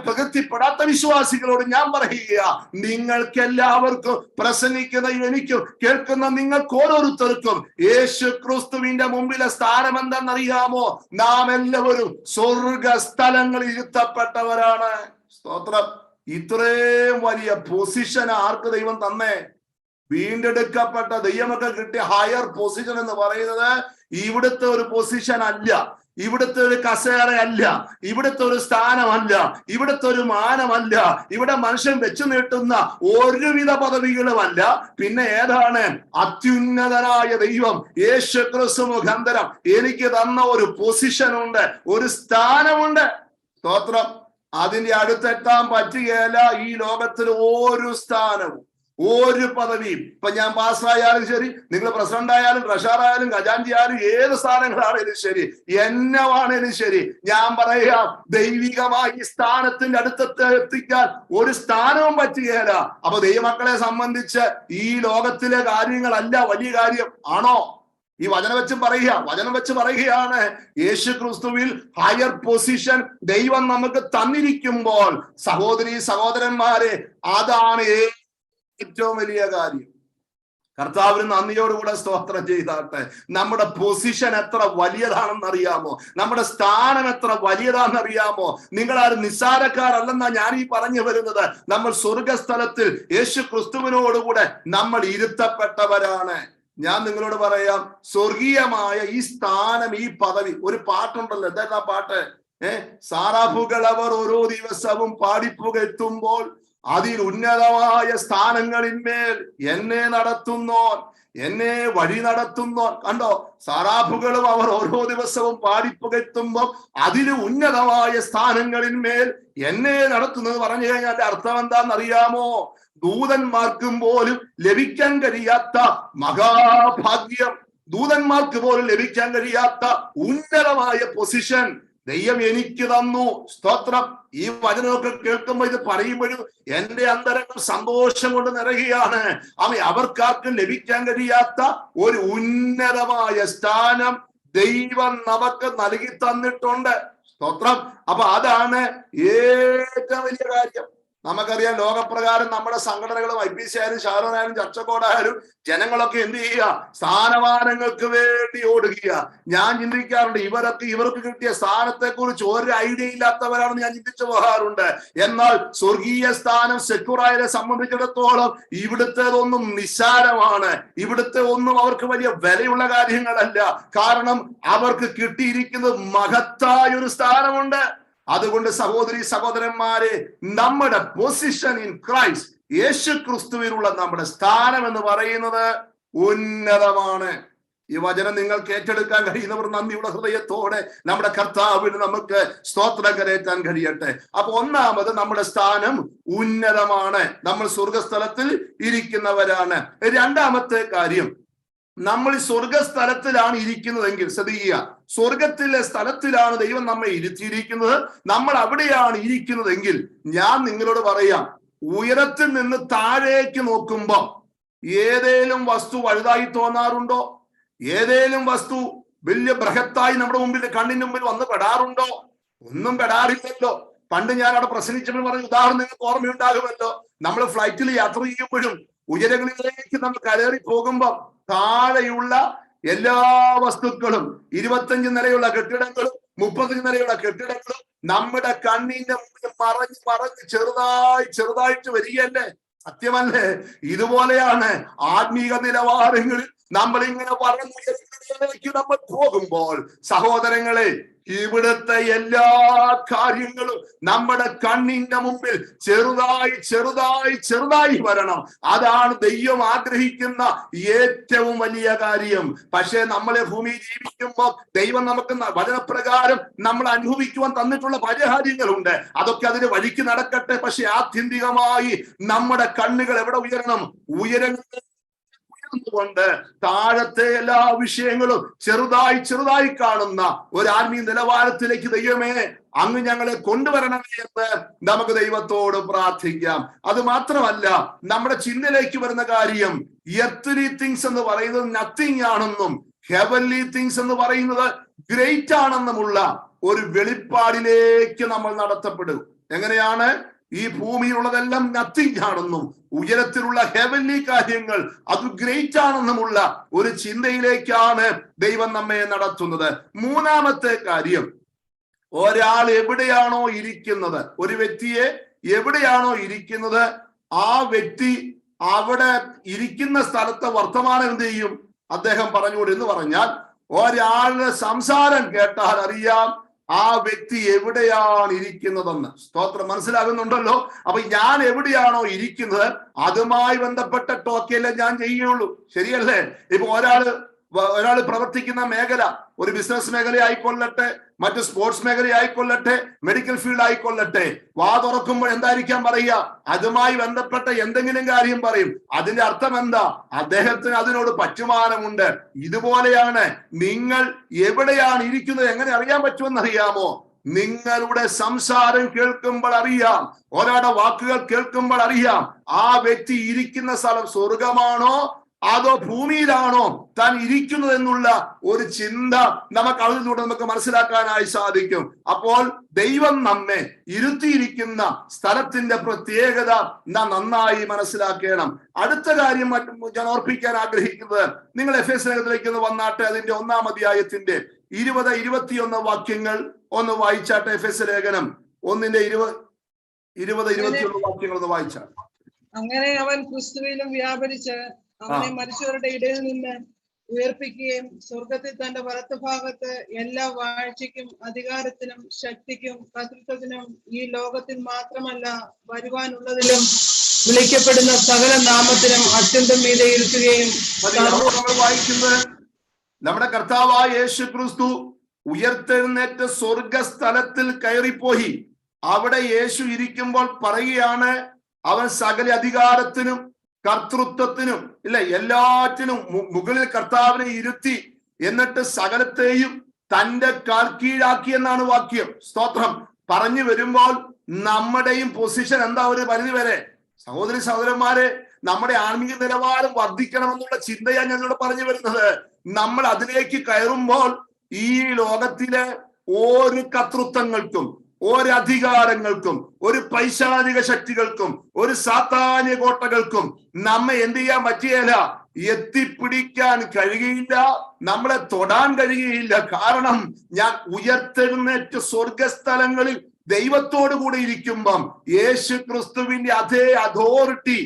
പ്രകൃതിപ്പെടാത്ത വിശ്വാസികളോട് ഞാൻ പറയുക, നിങ്ങൾക്ക് എല്ലാവർക്കും, പ്രസംഗിക്കുന്ന എനിക്കും കേൾക്കുന്ന നിങ്ങൾക്ക് ഓരോരുത്തർക്കും യേശു ക്രിസ്തുവിന്റെ മുമ്പിലെ സ്ഥാനം എന്തെന്നറിയാമോ? നാം എല്ലാവരും സ്വർഗസ്ഥലങ്ങളിൽ ഇരുത്തപ്പെട്ടവരാണ്. സ്തോത്രം. ഇത്രയും വലിയ പൊസിഷൻ ആർക്ക് ദൈവം തന്നേ? വീണ്ടെടുക്കപ്പെട്ട ദൈവമൊക്കെ കിട്ടിയ ഹയർ പൊസിഷൻ എന്ന് പറയുന്നത് ഇവിടുത്തെ ഒരു പൊസിഷൻ അല്ല, ഇവിടുത്തെ ഒരു കസേരയല്ല, ഇവിടുത്തെ ഒരു സ്ഥാനമല്ല, ഇവിടുത്തെ ഒരു മാനമല്ല, ഇവിടെ മനുഷ്യൻ വെച്ചു നീട്ടുന്ന ഒരുവിധ പദവികളുമല്ല. പിന്നെ ഏതാണ്? അത്യുന്നതനായ ദൈവം യേശു ക്രിസ്തു മുഖാന്തരം എനിക്ക് തന്ന ഒരു പൊസിഷൻ ഉണ്ട്, ഒരു സ്ഥാനമുണ്ട്. സ്തോത്രം. അതിന്റെ അടുത്തെത്താൻ പറ്റുകയില്ല ഈ ലോകത്തിൽ ഒരു സ്ഥാനവും, ഒരു പദവിയും. ഇപ്പൊ ഞാൻ പാസ്റ്ററായാലും ശരി, നിങ്ങൾ പ്രസിഡന്റ് ആയാലും ട്രഷറർ ആയാലും ഖജാൻജി ആയാലും ഏത് സ്ഥാനങ്ങളാണേലും ശരി, എന്നവാണേലും ശരി, ഞാൻ പറയാം ദൈവികമായി ഈ സ്ഥാനത്തിന്റെ അടുത്തെത്തി എത്തിക്കാൻ ഒരു സ്ഥാനവും പറ്റുകയില്ല. അപ്പൊ ദൈവമക്കളെ സംബന്ധിച്ച് ഈ ലോകത്തിലെ കാര്യങ്ങളല്ല വലിയ കാര്യം ആണോ? ഈ വചനം വെച്ച് പറയുകയാണ് യേശു ക്രിസ്തുവിൽ ഹയർ പൊസിഷൻ ദൈവം നമുക്ക് തന്നിരിക്കുമ്പോൾ, സഹോദരി സഹോദരന്മാരെ, അതാണ് ഏറ്റവും വലിയ കാര്യം. കർത്താവിന് നന്ദിയോടുകൂടെ സ്തോത്രം ചെയ്താട്ടെ. നമ്മുടെ പൊസിഷൻ എത്ര വലിയതാണെന്ന് അറിയാമോ? നമ്മുടെ സ്ഥാനം എത്ര വലിയതാണെന്നറിയാമോ? നിങ്ങളാരും നിസ്സാരക്കാരല്ലെന്നാ ഞാൻ ഈ പറഞ്ഞു വരുന്നത്. നമ്മൾ സ്വർഗസ്ഥലത്തിൽ യേശു ക്രിസ്തുവിനോടുകൂടെ നമ്മൾ ഇരുത്തപ്പെട്ടവരാണ്. ഞാൻ നിങ്ങളോട് പറയാം, സ്വർഗീയമായ ഈ സ്ഥാനം, ഈ പദവി. ഒരു പാട്ടുണ്ടല്ലോ, എന്താ പാട്ട്? സാറാഫുകൾ അവർ ഓരോ ദിവസവും പാടിപ്പുകെത്തുമ്പോൾ അതിൽ ഉന്നതമായ സ്ഥാനങ്ങളിന്മേൽ എന്നെ നടത്തുന്നോൻ, എന്നെ വഴി നടത്തുന്നോൻ. കണ്ടോ? സാറാഫുകളും അവർ ഓരോ ദിവസവും പാടിപ്പുകെത്തുമ്പോൾ അതിന് ഉന്നതമായ സ്ഥാനങ്ങളിന്മേൽ എന്നെ നടത്തുന്നത് പറഞ്ഞു കഴിഞ്ഞാൽ അർത്ഥം എന്താണെന്നറിയാമോ? ദൂതന്മാർക്കും പോലും ലഭിക്കാൻ കഴിയാത്ത മഹാഭാഗ്യം, ദൂതന്മാർക്ക് പോലും ലഭിക്കാൻ കഴിയാത്ത ഉന്നതമായ പൊസിഷൻ ദൈവം എനിക്ക് തന്നു. സ്തോത്രം. ഈ വചനമൊക്കെ കേൾക്കുമ്പോൾ, ഇത് പറയുമ്പോഴും എന്റെ അന്തരങ്ങൾ സന്തോഷം കൊണ്ട് നിറയുകയാണ്. അവർക്കാർക്കും ലഭിക്കാൻ കഴിയാത്ത ഒരു ഉന്നതമായ സ്ഥാനം ദൈവം നമുക്ക് നൽകി തന്നിട്ടുണ്ട്. സ്തോത്രം. അപ്പൊ അതാണ് ഏറ്റവും വലിയ കാര്യം. നമുക്കറിയാം ലോകപ്രകാരം നമ്മുടെ സംഘടനകളും IPC ആയാലും ഷാരോനായാലും ചർച്ചക്കോടായാലും ജനങ്ങളൊക്കെ എന്ത് ചെയ്യുക? സ്ഥാനമാനങ്ങൾക്ക് വേണ്ടി ഓടുക. ഞാൻ ചിന്തിക്കാറുണ്ട്, ഇവർക്ക് കിട്ടിയ സ്ഥാനത്തെ കുറിച്ച് ഒരു ഐഡിയ ഇല്ലാത്തവരാണെന്ന് ഞാൻ ചിന്തിച്ചു പോകാറുണ്ട്. എന്നാൽ സ്വർഗീയ സ്ഥാനം സെക്യൂറായതിനെ സംബന്ധിച്ചിടത്തോളം ഇവിടുത്തേതൊന്നും നിസ്സാരമാണ്. ഇവിടുത്തെ ഒന്നും അവർക്ക് വലിയ വിലയുള്ള കാര്യങ്ങളല്ല. കാരണം അവർക്ക് കിട്ടിയിരിക്കുന്നത് മഹത്തായ ഒരു സ്ഥാനമുണ്ട്. അതുകൊണ്ട് സഹോദരി സഹോദരന്മാരെ, നമ്മുടെ പൊസിഷൻ ഇൻ ക്രൈസ്റ്റ്, യേശു ക്രിസ്തുവിനുള്ള നമ്മുടെ സ്ഥാനം എന്ന് പറയുന്നത് ഉന്നതമാണ്. ഈ വചനം നിങ്ങൾക്ക് ഏറ്റെടുക്കാൻ കഴിയുന്നവർ നന്ദിയുള്ള ഹൃദയത്തോടെ നമ്മുടെ കർത്താവിന് നമുക്ക് സ്തോത്രം കരയറ്റാൻ കഴിയട്ടെ. അപ്പൊ ഒന്നാമത്, നമ്മുടെ സ്ഥാനം ഉന്നതമാണ്. നമ്മൾ സ്വർഗസ്ഥലത്തിൽ ഇരിക്കുന്നവരാണ്. രണ്ടാമത്തെ കാര്യം, നമ്മൾ ഈ സ്വർഗസ്ഥലത്തിലാണ് ഇരിക്കുന്നതെങ്കിൽ ശ്രദ്ധിക്കുക, സ്വർഗത്തിലെ സ്ഥലത്തിലാണ് ദൈവം നമ്മെ ഇരുത്തിയിരിക്കുന്നത്, നമ്മൾ അവിടെയാണ് ഇരിക്കുന്നതെങ്കിൽ ഞാൻ നിങ്ങളോട് പറയാം, ഉയരത്തിൽ നിന്ന് താഴേക്ക് നോക്കുമ്പോ ഏതേലും വസ്തു വലുതായി തോന്നാറുണ്ടോ? ഏതേലും വസ്തു വലിയ ബൃഹത്തായി നമ്മുടെ മുമ്പിൽ കണ്ണിന് മുമ്പിൽ വന്ന് പെടാറുണ്ടോ? ഒന്നും പെടാറില്ലല്ലോ. പണ്ട് ഞാൻ അവിടെ പ്രസംഗിച്ചപ്പോൾ പറഞ്ഞ ഉദാഹരണം നിങ്ങൾക്ക് ഓർമ്മയുണ്ടാകുമല്ലോ. നമ്മൾ ഫ്ലൈറ്റിൽ യാത്ര ചെയ്യുമ്പോഴും ഉയരങ്ങളിലേക്ക് നമ്മൾ കയറി പോകുമ്പോ താഴെയുള്ള എല്ലാ വസ്തുക്കളും, 25 നിലയുള്ള കെട്ടിടങ്ങളും 35 നിലയുള്ള കെട്ടിടങ്ങളും നമ്മുടെ കണ്ണിന്റെ മുമ്പിൽ മറഞ്ഞ് ചെറുതായിട്ട് വരികയല്ലേ? സത്യമല്ലേ? ഇതുപോലെയാണ് ആത്മീക നിലവാരങ്ങളിൽ നമ്മൾ ഇങ്ങനെ പറഞ്ഞുയരങ്ങളിലേക്ക് നമ്മൾ പോകുമ്പോൾ സഹോദരങ്ങളെ, ഇവിടുത്തെ എല്ലാ കാര്യങ്ങളും നമ്മുടെ കണ്ണിന്റെ മുമ്പിൽ ചെറുതായി വരണം. അതാണ് ദൈവം ആഗ്രഹിക്കുന്ന ഏറ്റവും വലിയ കാര്യം. പക്ഷേ നമ്മളെ ഭൂമിയിൽ ജീവിക്കുമ്പോൾ ദൈവം നമുക്ക് വചനപ്രകാരം നമ്മൾ അനുഭവിക്കുവാൻ തന്നിട്ടുള്ള പല കാര്യങ്ങളുണ്ട്. അതൊക്കെ അതിന് വഴിക്ക് നടക്കട്ടെ. പക്ഷെ ആത്യന്തികമായി നമ്മുടെ കണ്ണുകൾ എവിടെ ഉയരണം? കൊണ്ട് താഴത്തെ എല്ലാ വിഷയങ്ങളും ചെറുതായി കാണുന്ന ഒരു ആത്മീയ നിലവാരത്തിലേക്ക് ദൈവമേ അങ്ങ് ഞങ്ങളെ കൊണ്ടുവരണമേ എന്ന് നമുക്ക് ദൈവത്തോട് പ്രാർത്ഥിക്കാം. അത് മാത്രമല്ല, നമ്മുടെ ചിന്തയിലേക്ക് വരുന്ന കാര്യം, എർത്തലി തിങ്സ് എന്ന് പറയുന്നത് നത്തിങ് ആണെന്നും ഹെവൻലി തിങ്സ് എന്ന് പറയുന്നത് ഗ്രേറ്റ് ആണെന്നുമുള്ള ഒരു വെളിപ്പാടിലേക്ക് നമ്മൾ നടത്തപ്പെടും. എങ്ങനെയാണ്? ഈ ഭൂമിയിലുള്ളതെല്ലാം നത്തിങ് ആണെന്നും ഉയരത്തിലുള്ള ഹെവൻലി കാര്യങ്ങൾ അത് ഗ്രേറ്റ് ആണെന്നുമുള്ള ഒരു ചിന്തയിലേക്കാണ് ദൈവം നമ്മെ നടത്തുന്നത്. മൂന്നാമത്തെ കാര്യം, ഒരാൾ എവിടെയാണോ ഇരിക്കുന്നത്, ഒരു വ്യക്തിയെ എവിടെയാണോ ഇരിക്കുന്നത്, ആ വ്യക്തി അവിടെ ഇരിക്കുന്ന സ്ഥലത്തെ വർത്തമാനം എന്ത് ചെയ്യും? അദ്ദേഹം പറഞ്ഞുകൂടി എന്ന് പറഞ്ഞാൽ, ഒരാളുടെ സംസാരം കേട്ടാൽ അറിയാം ആ വ്യക്തി എവിടെയാണ് ഇരിക്കുന്നതെന്ന്. സ്തോത്രം, മനസ്സിലാകുന്നുണ്ടല്ലോ? അപ്പൊ ഞാൻ എവിടെയാണോ ഇരിക്കുന്നത് അതുമായി ബന്ധപ്പെട്ട ടോക്കല്ലേ ഞാൻ ചെയ്യുള്ളൂ. ശരിയല്ലേ? ഇപ്പൊ ഒരാള് പ്രവർത്തിക്കുന്ന മേഖല, ഒരു ബിസിനസ് മേഖല ആയിക്കൊള്ളട്ടെ, മറ്റു സ്പോർട്സ് മേഖല ആയിക്കൊള്ളട്ടെ, മെഡിക്കൽ ഫീൽഡ് ആയിക്കൊള്ളട്ടെ, വാ തുറക്കുമ്പോൾ എന്തായിരിക്കാം പറയുക? അതുമായി ബന്ധപ്പെട്ട എന്തെങ്കിലും കാര്യം പറയും. അതിന്റെ അർത്ഥം എന്താ? അദ്ദേഹത്തിന് അതിനോട് പറ്റുമാനമുണ്ട്. ഇതുപോലെയാണ് നിങ്ങൾ എവിടെയാണ് ഇരിക്കുന്നത് എങ്ങനെ അറിയാൻ പറ്റുമെന്ന് അറിയാമോ? നിങ്ങളുടെ സംസാരം കേൾക്കുമ്പോൾ അറിയാം, ഒരാളുടെ വാക്കുകൾ കേൾക്കുമ്പോൾ അറിയാം ആ വ്യക്തി ഇരിക്കുന്ന സ്ഥലം സ്വർഗമാണോ അതോ ഭൂമിയിലാണോ താൻ ഇരിക്കുന്നത് എന്നുള്ള ഒരു ചിന്ത നമുക്ക് അതിലൂടെ നമുക്ക് മനസ്സിലാക്കാനായി സാധിക്കും. അപ്പോൾ ദൈവം നമ്മെ ഇരുത്തിയിരിക്കുന്ന സ്ഥലത്തിന്റെ പ്രത്യേകത നാം നന്നായി മനസ്സിലാക്കണം. അടുത്ത കാര്യം ഞാൻ ഓർപ്പിക്കാൻ ആഗ്രഹിക്കുന്നത്, നിങ്ങൾ എഫേസ്യ ലേഖനത്തിലേക്ക് ഒന്ന് വന്നാട്ടെ. അതിന്റെ 1-ാം അധ്യായത്തിന്റെ 20-21 വാക്യങ്ങൾ ഒന്ന് വായിച്ചാട്ടെ. എഫേസ്യ ലേഖനം 1-ന്റെ 20-21 വാക്യങ്ങൾ ഒന്ന് വായിച്ചാൽ. അങ്ങനെ അവൻ ക്രിസ്തുവിലും വ്യാപരിച്ച് അവനെ മരിച്ചവരുടെ ഇടയിൽ നിന്ന് ഉയർപ്പിക്കുകയും സ്വർഗത്തിൽ തന്റെ വലത്തുഭാഗത്ത് എല്ലാ വാഴ്ചയ്ക്കും അധികാരത്തിനും ശക്തിക്കും കർത്തൃത്വത്തിനും ഈ ലോകത്തിൽ മാത്രമല്ല വരുവാനുള്ളതിലും വിളിക്കപ്പെടുന്ന സകല നാമത്തിനും അത്യന്തം മീതെ ഇരുത്തുകയും. നമ്മൾ വായിക്കുന്നത് നമ്മുടെ കർത്താവായ യേശു ക്രിസ്തു ഉയർത്തെഴുന്നേറ്റ് സ്വർഗസ്ഥലത്തിൽ കയറിപ്പോയി. അവിടെ യേശു ഇരിക്കുമ്പോൾ പറയുകയാണ്, അവൻ സകല അധികാരത്തിനും കർത്തൃത്വത്തിനും ഇല്ല എല്ലാറ്റിനും മുകളിൽ കർത്താവിനെ ഇരുത്തി, എന്നിട്ട് സകലത്തെയും തന്റെ കാൽ കീഴാക്കി എന്നാണ് വാക്യം. സ്തോത്രം. പറഞ്ഞു വരുമ്പോൾ നമ്മുടെയും പൊസിഷൻ എന്താ? ഒരു പരിധി വരെ സഹോദരി സഹോദരന്മാരെ, നമ്മുടെ ആത്മീയ നിലവാരം വർദ്ധിക്കണമെന്നുള്ള ചിന്തയാണ് ഞങ്ങളോട് പറഞ്ഞു വരുന്നത്. നമ്മൾ അതിലേക്ക് കയറുമ്പോൾ ഈ ലോകത്തിലെ ഒരു കർത്തൃത്വങ്ങൾക്കും ഒരധികാരങ്ങൾക്കും ഒരു പൈശാചിക ശക്തികൾക്കും ഒരു സാത്താന്യ കോട്ടകൾക്കും നമ്മെ എന്ത് ചെയ്യാൻ പറ്റിയല്ല, എത്തിപ്പിടിക്കാൻ കഴിയുകയില്ല, നമ്മളെ തൊടാൻ കഴിയുകയില്ല. കാരണം ഞാൻ ഉയർത്തെഴുന്നേറ്റ് സ്വർഗസ്ഥലങ്ങളിൽ ദൈവത്തോടു കൂടെ ഇരിക്കുമ്പം യേശു ക്രിസ്തുവിന്റെ അതേ അതോറിറ്റി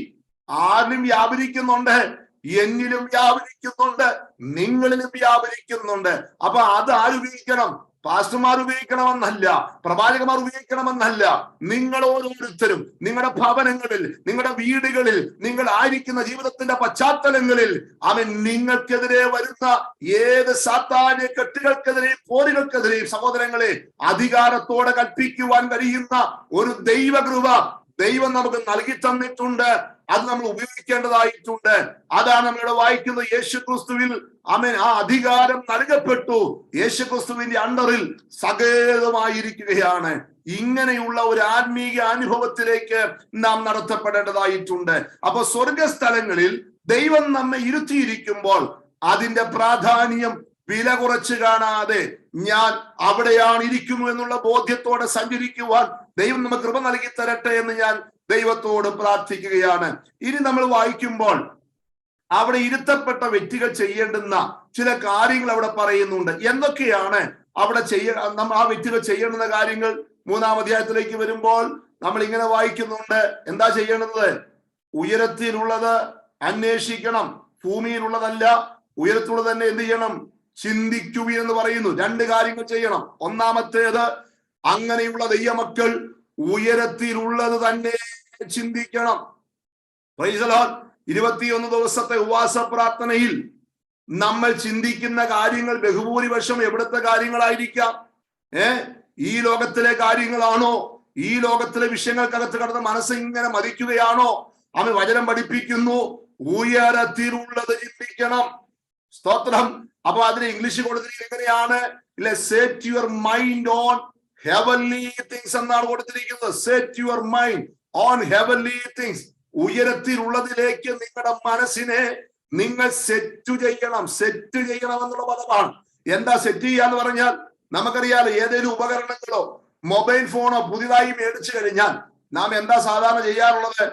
ആരിലും വ്യാപരിക്കുന്നുണ്ട്, എന്നിലും വ്യാപരിക്കുന്നുണ്ട്, നിങ്ങളിലും വ്യാപരിക്കുന്നുണ്ട്. അപ്പൊ അത് ആരുപയോഗിക്കണം? പാസ്റ്റർമാർ ഉപയോഗിക്കണമെന്നല്ല, പ്രവാചകന്മാർ ഉപയോഗിക്കണമെന്നല്ല. നിങ്ങൾ ഓരോരുത്തരും നിങ്ങളുടെ ഭവനങ്ങളിൽ, നിങ്ങളുടെ വീടുകളിൽ, നിങ്ങൾ ആയിരിക്കുന്ന ജീവിതത്തിന്റെ പശ്ചാത്തലങ്ങളിൽ അവൻ നിങ്ങൾക്കെതിരെ വരുന്ന ഏത് സാത്താന്യ കെട്ടുകൾക്കെതിരെയും പോരുകൾക്കെതിരെയും സഹോദരങ്ങളെ അധികാരത്തോടെ കൽപ്പിക്കുവാൻ കഴിയുന്ന ഒരു ദൈവകൃപ ദൈവം നമുക്ക് നൽകി തന്നിട്ടുണ്ട്. അത് നമ്മൾ ഉപയോഗിക്കേണ്ടതായിട്ടുണ്ട്. അതാണ് നമ്മളിവിടെ വായിക്കുന്നത്. യേശു ക്രിസ്തുവിൽ ആ അധികാരം നൽകപ്പെട്ടു. യേശു ക്രിസ്തുവിന്റെ അണ്ടറിൽ സകലമായിരിക്കുകയാണ്. ഇങ്ങനെയുള്ള ഒരു ആത്മീയ അനുഭവത്തിലേക്ക് നാം നടത്തപ്പെടേണ്ടതായിട്ടുണ്ട്. അപ്പൊ സ്വർഗസ്ഥലങ്ങളിൽ ദൈവം നമ്മെ ഇരുത്തിയിരിക്കുമ്പോൾ അതിന്റെ പ്രാധാന്യം വില കുറച്ച് കാണാതെ ഞാൻ അവിടെയാണ് ഇരിക്കുന്നു എന്നുള്ള ബോധ്യത്തോടെ സഞ്ചരിക്കുവാൻ ദൈവം നമുക്ക് കൃപ നൽകി തരട്ടെ എന്ന് ഞാൻ ദൈവത്തോട് പ്രാർത്ഥിക്കുകയാണ്. ഇനി നമ്മൾ വായിക്കുമ്പോൾ അവിടെ ഇരുത്തപ്പെട്ട വ്യക്തികൾ ചെയ്യേണ്ടുന്ന ചില കാര്യങ്ങൾ അവിടെ പറയുന്നുണ്ട്. എന്തൊക്കെയാണ് അവിടെ ആ വ്യക്തികൾ ചെയ്യേണ്ടുന്ന കാര്യങ്ങൾ? 3-ാം അധ്യായത്തിലേക്ക് വരുമ്പോൾ നമ്മൾ ഇങ്ങനെ വായിക്കുന്നുണ്ട്. എന്താ ചെയ്യേണ്ടത്? ഉയരത്തിലുള്ളത് അന്വേഷിക്കണം, ഭൂമിയിലുള്ളതല്ല. ഉയരത്തിലുള്ളത് തന്നെ എന്ത് ചെയ്യണം? ചിന്തിക്കുവിൻ എന്ന് പറയുന്നു. 2 കാര്യങ്ങൾ ചെയ്യണം. ഒന്നാമത്തേത്, അങ്ങനെയുള്ള ദൈവമക്കൾ ഉയരത്തിലുള്ളത് തന്നെ ചിന്തിക്കണം. Price the Lord. 21 ദിവസത്തെ ഉപവാസ പ്രാർത്ഥനയിൽ നമ്മൾ ചിന്തിക്കുന്ന കാര്യങ്ങൾ ബഹുഭൂരിപക്ഷം എവിടുത്തെ കാര്യങ്ങളായിരിക്കാം? ഈ ലോകത്തിലെ കാര്യങ്ങളാണോ? ഈ ലോകത്തിലെ വിഷയങ്ങൾക്കകത്ത് കടന്ന് മനസ്സ് ഇങ്ങനെ മതിക്കുകയാണോ? അവൻ വചനം പഠിപ്പിക്കുന്നു, ഉയരത്തിലുള്ളത് ചിന്തിക്കണം. സ്തോത്രം. അപ്പൊ അതിന് ഇംഗ്ലീഷ് കൊടുത്തിരിക്കുന്നത് എങ്ങനെയാണ്? Set your mind on heavenly things എന്നാണ് കൊടുത്തിരിക്കുന്നത്. Set your mind on heavenly things. ഉയരത്തിലുള്ളതിലേക്ക് നിങ്ങളുടെ മനസ്സിനെ നിങ്ങൾ സെറ്റ് ചെയ്യണം. സെറ്റ് ചെയ്യണം എന്നുള്ള പദമാണ്. എന്താ സെറ്റ് ചെയ്യാന്ന് പറഞ്ഞാൽ, നമുക്കറിയാലോ, ഏതെങ്കിലും ഉപകരണങ്ങളോ മൊബൈൽ ഫോണോ പുതിയതായി മേടിച്ചു കഴിഞ്ഞാൽ നാം എന്താ സാധാരണ ചെയ്യാറുള്ളത്?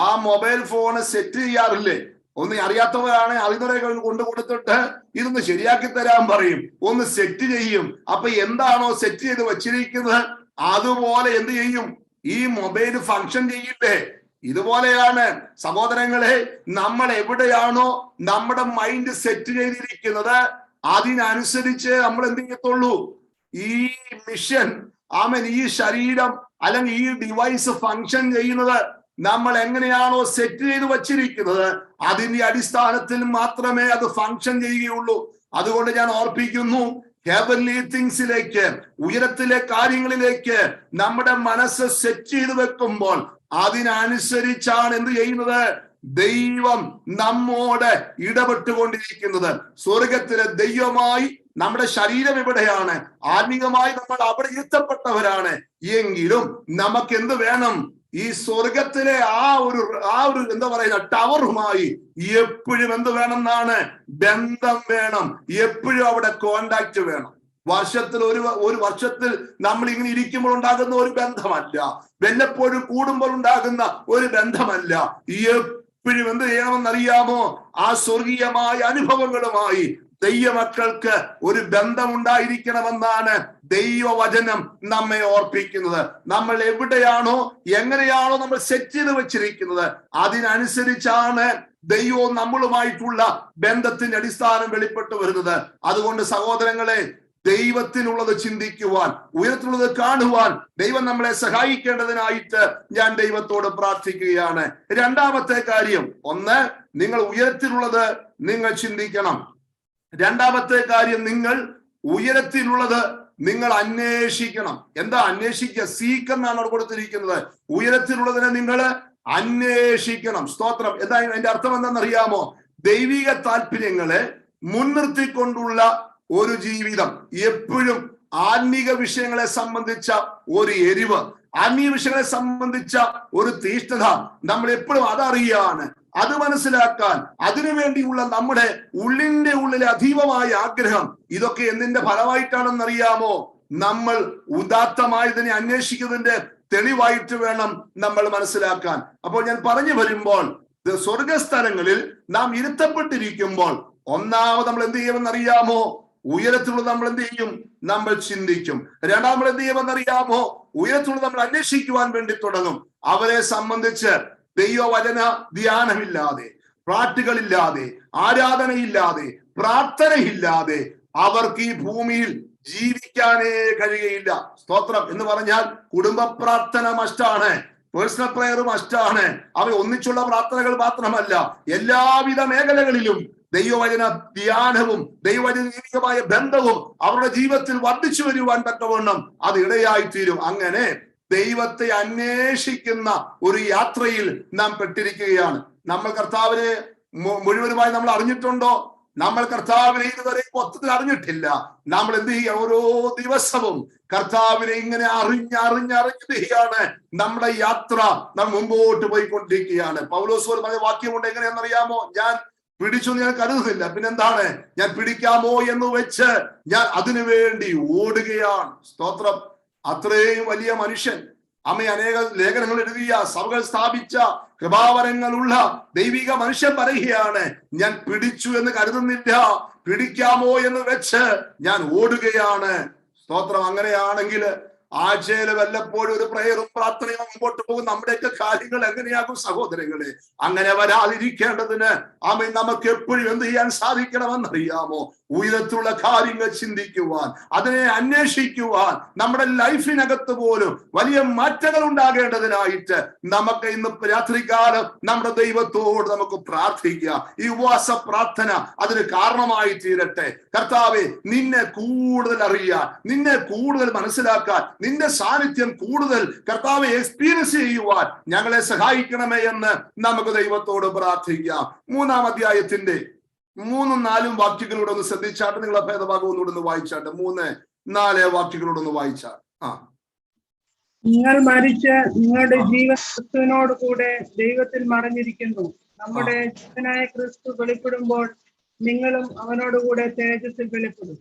ആ മൊബൈൽ ഫോണ് സെറ്റ് ചെയ്യാറില്ലേ? ഒന്ന് അറിയാത്തവരാണ് അറിയുന്നവരെ കൊണ്ടു കൊടുത്തിട്ട് ഇതൊന്ന് ശരിയാക്കി തരാൻ പറയും, ഒന്ന് സെറ്റ് ചെയ്യും. അപ്പൊ എന്താണോ സെറ്റ് ചെയ്ത് വച്ചിരിക്കുന്നത് അതുപോലെ എന്ത് ചെയ്യും? ഈ മൊബൈൽ ഫങ്ഷൻ ചെയ്യില്ലേ? ഇതുപോലെയാണ് സഹോദരങ്ങളെ, നമ്മൾ എവിടെയാണോ നമ്മുടെ മൈൻഡ് സെറ്റ് ചെയ്തിരിക്കുന്നത് അതിനനുസരിച്ച് നമ്മൾ എന്ത് ചെയ്യത്തുള്ളൂ. ഈ മിഷൻ ഈ ശരീരം അല്ലെങ്കിൽ ഈ ഡിവൈസ് ഫങ്ഷൻ ചെയ്യുന്നത് നമ്മൾ എങ്ങനെയാണോ സെറ്റ് ചെയ്ത് വച്ചിരിക്കുന്നത് അതിന്റെ അടിസ്ഥാനത്തിൽ മാത്രമേ അത് ഫങ്ഷൻ ചെയ്യുകയുള്ളൂ. അതുകൊണ്ട് ഞാൻ ഓർപ്പിക്കുന്നു, ഹെവൻലി തിങ്സിലേക്ക്, ഉയരത്തിലെ കാര്യങ്ങളിലേക്ക് നമ്മുടെ മനസ്സ് സെറ്റ് ചെയ്ത് വെക്കുമ്പോൾ അതിനനുസരിച്ചാണ് എന്ത് ചെയ്യുന്നത്? ദൈവം നമ്മോട് ഇടപെട്ടുകൊണ്ടിരിക്കുന്നത്. സ്വർഗത്തിലെ ദൈവമായി നമ്മുടെ ശരീരം എവിടെയാണ്? ആത്മീകമായി നമ്മൾ അവിടെ ഇരുത്തപ്പെട്ടവരാണ്. എങ്കിലും നമുക്ക് എന്ത് വേണം? ഈ സ്വർഗത്തിലെ ആ ഒരു എന്താ പറയുന്ന ടവറുമായി എപ്പോഴും എന്ത് വേണമെന്നാണ്? ബന്ധം വേണം. എപ്പോഴും അവിടെ കോണ്ടാക്ട് വേണം. വർഷത്തിൽ ഒരു വർഷത്തിൽ നമ്മൾ ഇങ്ങനെ ഇരിക്കുമ്പോൾ ഉണ്ടാകുന്ന ഒരു ബന്ധമല്ല, വല്ലപ്പോഴും കൂടുമ്പോൾ ഉണ്ടാകുന്ന ഒരു ബന്ധമല്ല. എപ്പോഴും എന്ത് ചെയ്യണമെന്നറിയാമോ? ആ സ്വർഗീയമായ അനുഭവങ്ങളുമായി ദൈവമക്കൾക്ക് ഒരു ബന്ധമുണ്ടായിരിക്കണമെന്നാണ് ദൈവവചനം നമ്മെ ഓർപ്പിക്കുന്നത്. നമ്മൾ എവിടെയാണോ എങ്ങനെയാണോ നമ്മൾ സെറ്റ് ചെയ്ത് വെച്ചിരിക്കുന്നത് അതിനനുസരിച്ചാണ് ദൈവവും നമ്മളുമായിട്ടുള്ള ബന്ധത്തിന്റെ അടിസ്ഥാനം വെളിപ്പെട്ടു വരുന്നത്. അതുകൊണ്ട് സഹോദരങ്ങളെ, ദൈവത്തിനുള്ളത് ചിന്തിക്കുവാൻ, ഉയരത്തിലുള്ളത് കാണുവാൻ ദൈവം നമ്മളെ സഹായിക്കേണ്ടതിനായിട്ട് ഞാൻ ദൈവത്തോട് പ്രാർത്ഥിക്കുകയാണ്. 2-ാമത്തെ കാര്യം, ഒന്ന്, നിങ്ങൾ ഉയരത്തിലുള്ളത് നിങ്ങൾ ചിന്തിക്കണം. 2-ാമത്തെ കാര്യം, നിങ്ങൾ ഉയരത്തിലുള്ളത് നിങ്ങൾ അന്വേഷിക്കണം. എന്താ അന്വേഷിക്കുക? സീക്ക് എന്നാണ് അവിടെ കൊടുത്തിരിക്കുന്നത്. ഉയരത്തിലുള്ളതിനെ നിങ്ങൾ അന്വേഷിക്കണം. സ്തോത്രം. എന്താ അതിന്റെ അർത്ഥം എന്താണെന്നറിയാമോ? ദൈവിക താല്പര്യങ്ങളെ മുൻനിർത്തിക്കൊണ്ടുള്ള ഒരു ജീവിതം, എപ്പോഴും ആത്മീക വിഷയങ്ങളെ സംബന്ധിച്ച ഒരു എരിവ്, ആത്മീയ വിഷയങ്ങളെ സംബന്ധിച്ച ഒരു തീഷ്ണത നമ്മൾ എപ്പോഴും അതറിയാണ്, അത് മനസ്സിലാക്കാൻ, അതിനുവേണ്ടിയുള്ള നമ്മുടെ ഉള്ളിന്റെ ഉള്ളിലെ അതീവമായ ആഗ്രഹം, ഇതൊക്കെ എന്തിന്റെ ഫലമായിട്ടാണെന്നറിയാമോ? നമ്മൾ ഉദാത്തമായി ഇതിനെ അന്വേഷിക്കുന്നതിന്റെ തെളിവായിട്ട് വേണം നമ്മൾ മനസ്സിലാക്കാൻ. അപ്പോൾ ഞാൻ പറഞ്ഞു വരുമ്പോൾ, സ്വർഗസ്ഥലങ്ങളിൽ നാം ഇരുത്തപ്പെട്ടിരിക്കുമ്പോൾ ഒന്നാമത് നമ്മൾ എന്ത് ചെയ്യുമെന്നറിയാമോ? ഉയരത്തിലുള്ള നമ്മൾ എന്ത് ചെയ്യും? നമ്മൾ ചിന്തിക്കും. രണ്ടാമത് നമ്മൾ എന്ത് ചെയ്യുമെന്നറിയാമോ? ഉയരത്തിലുള്ള നമ്മൾ അന്വേഷിക്കുവാൻ വേണ്ടി തുടങ്ങും. അവരെ സംബന്ധിച്ച് ദൈവവചന ധ്യാനമില്ലാതെ, പാട്ടുകളില്ലാതെ, ആരാധനയില്ലാതെ, പ്രാർത്ഥനയില്ലാതെ അവർക്ക് ഈ ഭൂമിയിൽ ജീവിക്കാനേ കഴിയുകയില്ല. സ്തോത്രം എന്ന് പറഞ്ഞാൽ കുടുംബ പ്രാർത്ഥന മസ്റ്റാണ്, പേഴ്സണൽ പ്രയർ മസ്റ്റാണ്. അവ ഒന്നിച്ചുള്ള പ്രാർത്ഥനകൾ മാത്രമല്ല, എല്ലാവിധ മേഖലകളിലും ദൈവവചന ധ്യാനവും ദൈവവചനീയമായ ബന്ധവും അവരുടെ ജീവിതത്തിൽ വർദ്ധിച്ചു വരുവാൻ തക്കവണ്ണം അത് ഇടയായിത്തീരും. അങ്ങനെ ദൈവത്തെ അന്വേഷിക്കുന്ന ഒരു യാത്രയിൽ നാം പെട്ടിരിക്കുകയാണ്. നമ്മൾ കർത്താവിനെ മുഴുവനുമായി നമ്മൾ അറിഞ്ഞിട്ടുണ്ടോ? നമ്മൾ കർത്താവിനെ ഇതുവരെ മൊത്തത്തിൽ അറിഞ്ഞിട്ടില്ല. നമ്മൾ എന്ത് ചെയ്യുക? ഓരോ ദിവസവും കർത്താവിനെ ഇങ്ങനെ അറിഞ്ഞാണ് നമ്മുടെ യാത്ര നാം മുമ്പോട്ട് പോയിക്കൊണ്ടിരിക്കുകയാണ്. പൗലോസ് പറഞ്ഞ വാക്യമുണ്ട്, എങ്ങനെയാണെന്നറിയാമോ? ഞാൻ പിടിച്ചു ഞാൻ കരുതുന്നില്ല, പിന്നെന്താണ്? ഞാൻ പിടിക്കാമോ എന്ന് വെച്ച് ഞാൻ അതിനു വേണ്ടി ഓടുകയാണ്. സ്തോത്രം. അത്രയും വലിയ മനുഷ്യൻ, അനേക ലേഖനങ്ങൾ എഴുതിയ, സഭകൾ സ്ഥാപിച്ച, കൃപാവരങ്ങളുള്ള ദൈവിക മനുഷ്യൻ പറയുകയാണ്, ഞാൻ പിടിച്ചു എന്ന് കരുതുന്നില്ല, പിടിക്കാമോ എന്ന് വെച്ച് ഞാൻ ഓടുകയാണ്. സ്തോത്രം. അങ്ങനെയാണെങ്കിൽ ആഴ്ചയിൽ വല്ലപ്പോഴും ഒരു പ്രയറും പ്രാർത്ഥനയും മുമ്പോട്ട് പോകും. നമ്മുടെയൊക്കെ കാര്യങ്ങൾ എങ്ങനെയാകും സഹോദരങ്ങളെ? അങ്ങനെ വരാതിരിക്കേണ്ടതിന് നമുക്ക് എപ്പോഴും എന്ത് ചെയ്യാൻ സാധിക്കണമെന്നറിയാമോ? ഉയരത്തിലുള്ള കാര്യങ്ങൾ ചിന്തിക്കുവാൻ, അതിനെ അന്വേഷിക്കുവാൻ, നമ്മുടെ ലൈഫിനകത്ത് പോലും വലിയ മാറ്റങ്ങൾ ഉണ്ടാകേണ്ടതിനായിട്ട് നമുക്ക് ഇന്ന് രാത്രികാലം നമ്മുടെ ദൈവത്തോട് നമുക്ക് പ്രാർത്ഥിക്കാം. ഈ ഉപവാസ പ്രാർത്ഥന അതിന് കാരണമായി തീരട്ടെ. കർത്താവേ, നിന്നെ കൂടുതൽ അറിയാൻ, നിന്നെ കൂടുതൽ മനസ്സിലാക്കാൻ, നിന്റെ സാന്നിധ്യം കൂടുതൽ കർത്താവെ എക്സ്പീരിയൻസ് ചെയ്യുവാൻ ഞങ്ങളെ സഹായിക്കണമേ എന്ന് നമുക്ക് ദൈവത്തോട് പ്രാർത്ഥിക്കാം. 3-ാം അധ്യായത്തിന്റെ 3-4 വാക്യങ്ങളോട് ഒന്ന് ശ്രദ്ധിച്ചാട്ട്. നിങ്ങളെ ഭേദഭാഗം ഒന്നുകൂടെ ഒന്ന് വായിച്ചാട്ട്. 3-4 വാക്യങ്ങളോട് ഒന്ന് വായിച്ചാട്ട്. നിങ്ങൾ മരിച്ച് നിങ്ങളുടെ ജീവൻ ക്രിസ്തുവിനോട് കൂടെ ദൈവത്തിൽ മറഞ്ഞിരിക്കുന്നു. നമ്മുടെ ജീവനായ ക്രിസ്തു വെളിപ്പെടുമ്പോൾ നിങ്ങളും അവനോടുകൂടെ തേജസ്സിൽ വെളിപ്പെടും.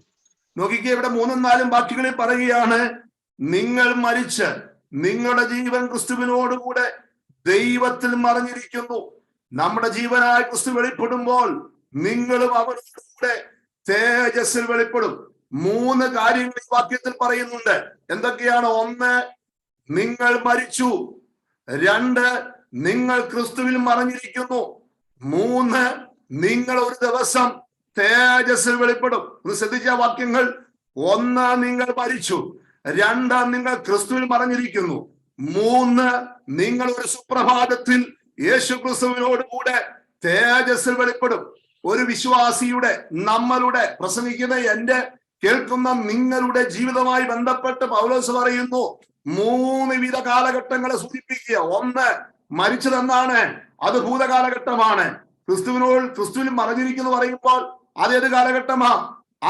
നോക്കിക്കേ, ഇവിടെ 3-4 വാക്യങ്ങളിൽ പറയുകയാണ്, നിങ്ങൾ മരിച്ച് നിങ്ങളുടെ ജീവൻ ക്രിസ്തുവിനോടുകൂടെ ദൈവത്തിൽ മറഞ്ഞിരിക്കുന്നു. നമ്മുടെ ജീവനായ ക്രിസ്തു വെളിപ്പെടുമ്പോൾ നിങ്ങളും അവനോടുകൂടെ തേജസ്സിൽ വെളിപ്പെടും. 3 കാര്യങ്ങൾ ഈ വാക്യത്തിൽ പറയുന്നുണ്ട്. എന്തൊക്കെയാണ്? 1, നിങ്ങൾ മരിച്ചു. 2, നിങ്ങൾ ക്രിസ്തുവിൽ മറഞ്ഞിരിക്കുന്നു. 3, നിങ്ങൾ ഒരു ദിവസം തേജസ്സിൽ വെളിപ്പെടും. ഒന്ന് ശ്രദ്ധിച്ച വാക്യങ്ങൾ. 1, നിങ്ങൾ മരിച്ചു. 2, നിങ്ങൾ ക്രിസ്തുവിൽ മറഞ്ഞിരിക്കുന്നു. 3, നിങ്ങൾ ഒരു സുപ്രഭാതത്തിൽ യേശു ക്രിസ്തുവിനോട് കൂടെ തേജസ്സിൽ വെളിപ്പെടും. ഒരു വിശ്വാസിയുടെ, നമ്മളുടെ, പ്രസംഗിക്കുന്ന എന്റെ കേൾക്കുന്ന നിങ്ങളുടെ ജീവിതവുമായി ബന്ധപ്പെട്ട് പൗലോസ് പറയുന്നു 3 വിധ കാലഘട്ടങ്ങളെ സൂചിപ്പിക്കുക. 1, മരിച്ചതെന്നാണ്? അത് ഭൂതകാലഘട്ടമാണ്. ക്രിസ്തുവിൽ മറഞ്ഞിരിക്കുന്നു പറയുമ്പോൾ അതേത് കാലഘട്ടമാ?